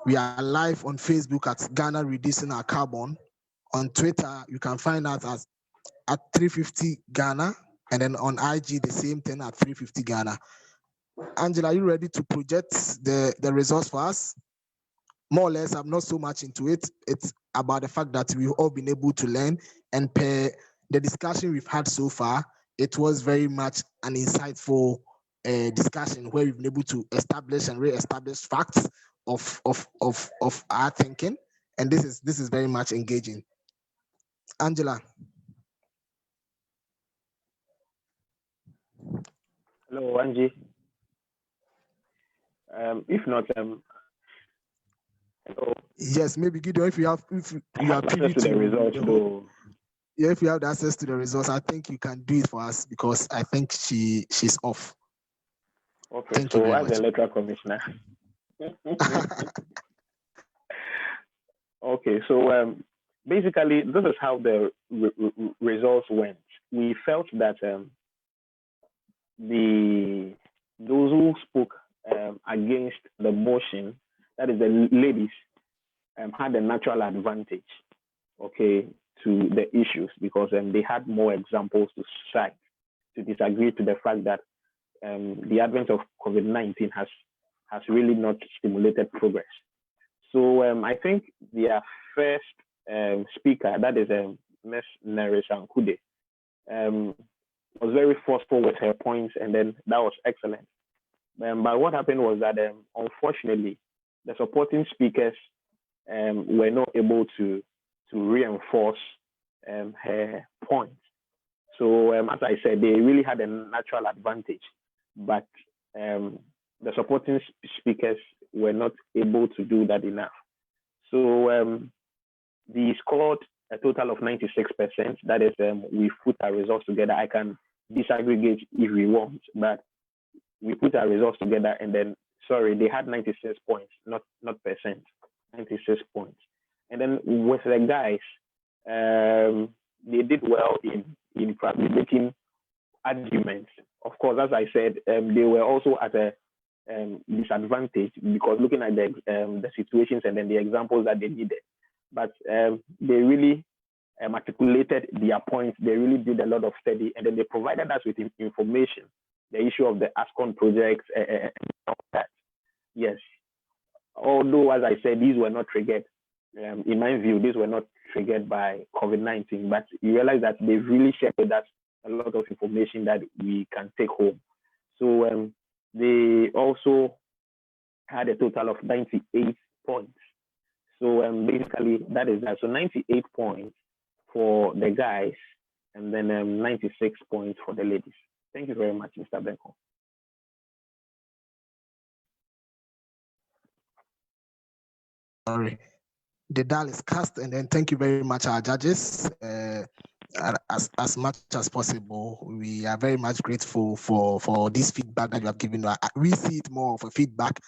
We are live on Facebook at Ghana Reducing Our Carbon. On Twitter, you can find us at 350 Ghana, and then on IG, the same thing at 350 Ghana. Angela, are you ready to project the results for us? More or less, I'm not so much into it. It's about the fact that we've all been able to learn, and per the discussion we've had so far, it was very much an insightful discussion where we've been able to establish and re-establish facts of our thinking, and this is very much engaging. Angela. Hello, Angie. If not, hello. Yes, maybe Gideon, if you are privy access to the results, though. Yeah, if you have the access to the results, I think you can do it for us because I think she's off. Okay, thank so you very as much. the electoral commissioner. Okay, so basically, this is how the results went. We felt that those who spoke against the motion, that is the ladies, had a natural advantage, okay, to the issues because they had more examples to cite to disagree to the fact that the advent of COVID-19 has really not stimulated progress. So I think their first speaker, that is Ms. Neres Ankude, was very forceful with her points, and then that was excellent. But what happened was that unfortunately, the supporting speakers were not able to reinforce her points. So as I said, they really had a natural advantage, but the supporting speakers were not able to do that enough. So they scored a total of 96%. That is, we put our results together. I can disaggregate if we want, but we put our results together, and then, sorry, they had 96 points, not percent, 96 points. And then with the guys, they did well in probably making arguments. Of course, as I said, they were also at a disadvantage because looking at the situations and then the examples that they needed. But they really articulated their points. They really did a lot of study, and then they provided us with information, the issue of the ASCON projects, and all that. Yes. Although, as I said, these were not triggered. In my view, these were not triggered by COVID-19, but you realize that they've really shared with us a lot of information that we can take home. So they also had a total of 98 points. So basically, that is that. So 98 points for the guys, and then 96 points for the ladies. Thank you very much, Mr. Benko. Sorry. The dial is cast, and then thank you very much, our judges. As much as possible, we are very much grateful for this feedback that you have given us. We see it more of a feedback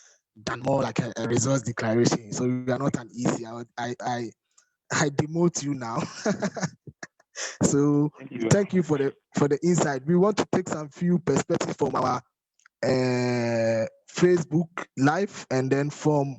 than more like a results declaration. So you are not an easy. I demote you now. So thank you for the insight. We want to take some few perspectives from our Facebook Live, and then from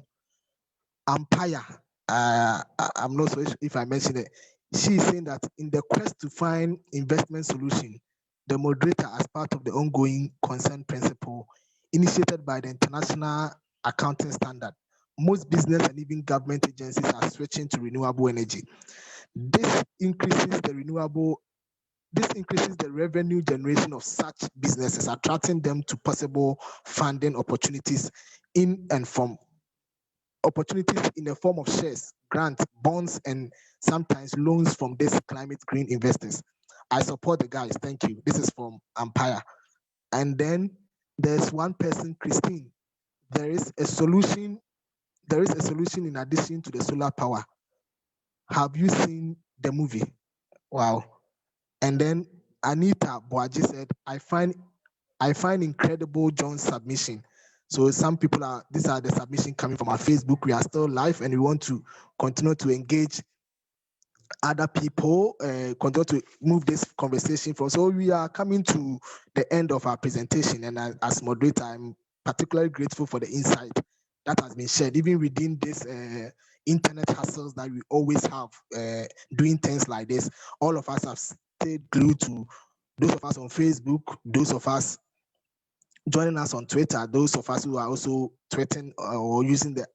Empire. I'm not sure if I mentioned it. She is saying that in the quest to find investment solution, the moderator, as part of the ongoing consent principle initiated by the International Accounting Standard, most business and even government agencies are switching to renewable energy. This increases the revenue generation of such businesses, attracting them to possible funding opportunities in the form of shares, grants, bonds, and sometimes loans from these climate green investors. I support the guys. Thank you. This is from Empire. And then there's one person, Christine. There is a solution in addition to the solar power. Have you seen the movie? Wow. And then Anita Boaji said, I find incredible John's submission. So some people these are the submissions coming from our Facebook. We are still live, and we want to continue to engage other people, continue to move this conversation forward. So we are coming to the end of our presentation, and as moderator, I'm particularly grateful for the insight that has been shared, even within this internet hustles that we always have doing things like this. All of us have stayed glued to those of us on Facebook, those of us joining us on Twitter, those of us who are also tweeting or using the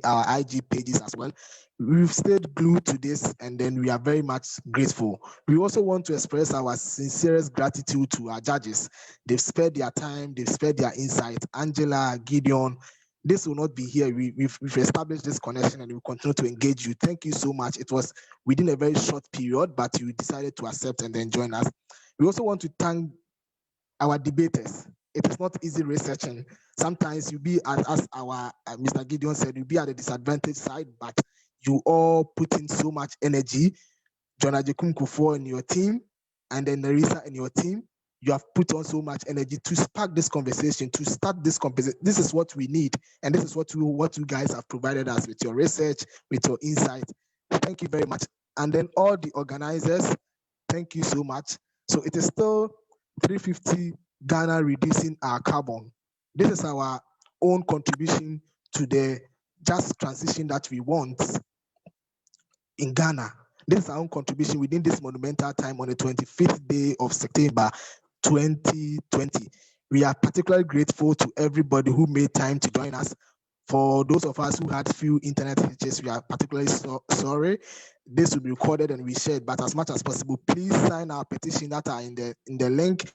our IG pages as well. We've stayed glued to this, and then we are very much grateful. We also want to express our sincerest gratitude to our judges. They've spared their time, they've spared their insight. Angela, Gideon, this will not be here. We've established this connection and we continue to engage you. Thank you so much. It was within a very short period, but you decided to accept and then join us. We also want to thank our debaters. It is not easy researching. Sometimes you be, as our Mr. Gideon said, you be at the disadvantaged side, but you all put in so much energy. John Ajekum Kufuor in your team, and then Nerissa in your team. You have put on so much energy to spark this conversation, to start this conversation. This is what we need, and this is what you guys have provided us with your research, with your insight. Thank you very much. And then all the organizers, thank you so much. So it is still 350 Ghana reducing our carbon. This is our own contribution to the just transition that we want in Ghana. This is our own contribution within this monumental time on the 25th day of September 2020. We are particularly grateful to everybody who made time to join us. For those of us who had few internet hitches, we are particularly sorry. This will be recorded and we shared, but as much as possible, please sign our petition that are in the link,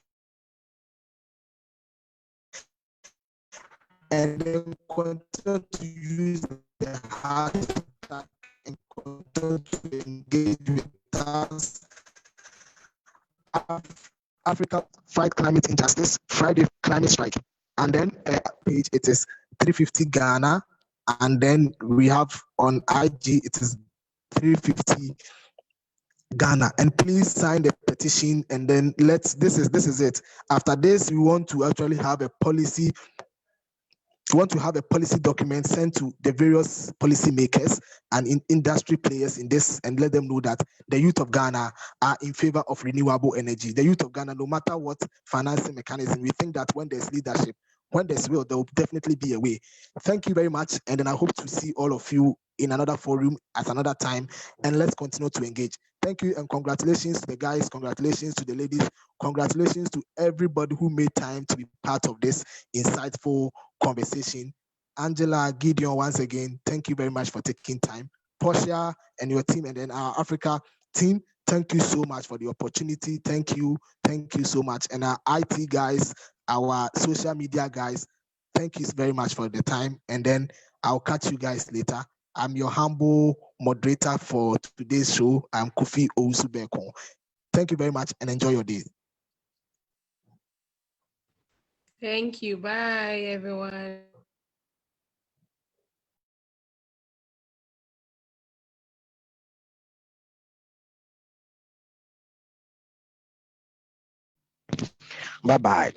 and then continue to use the hashtag and continue to engage with us. Africa Fight Climate Injustice, Friday Climate Strike. And then page, it is 350 Ghana. And then we have on IG, it is 350 Ghana. And please sign the petition, and then this is it. After this, we want to actually have a policy. We want to have a policy document sent to the various policymakers and industry players in this, and let them know that the youth of Ghana are in favor of renewable energy. The youth of Ghana, no matter what financing mechanism, we think that when there's leadership, when there's will, there will definitely be a way. Thank you very much, and then I hope to see all of you in another forum at another time, and let's continue to engage. Thank you, and congratulations to the guys, congratulations to the ladies, congratulations to everybody who made time to be part of this insightful conversation. Angela, Gideon, once again, thank you very much for taking time. Portia and your team, and then our Africa team, thank you so much for the opportunity. Thank you so much. And our IT guys, our social media guys, thank you very much for the time. And then I'll catch you guys later. I'm your humble moderator for today's show. I'm Kofi Owusu-Beko. Thank you very much and enjoy your day. Thank you. Bye, everyone. Bye-bye.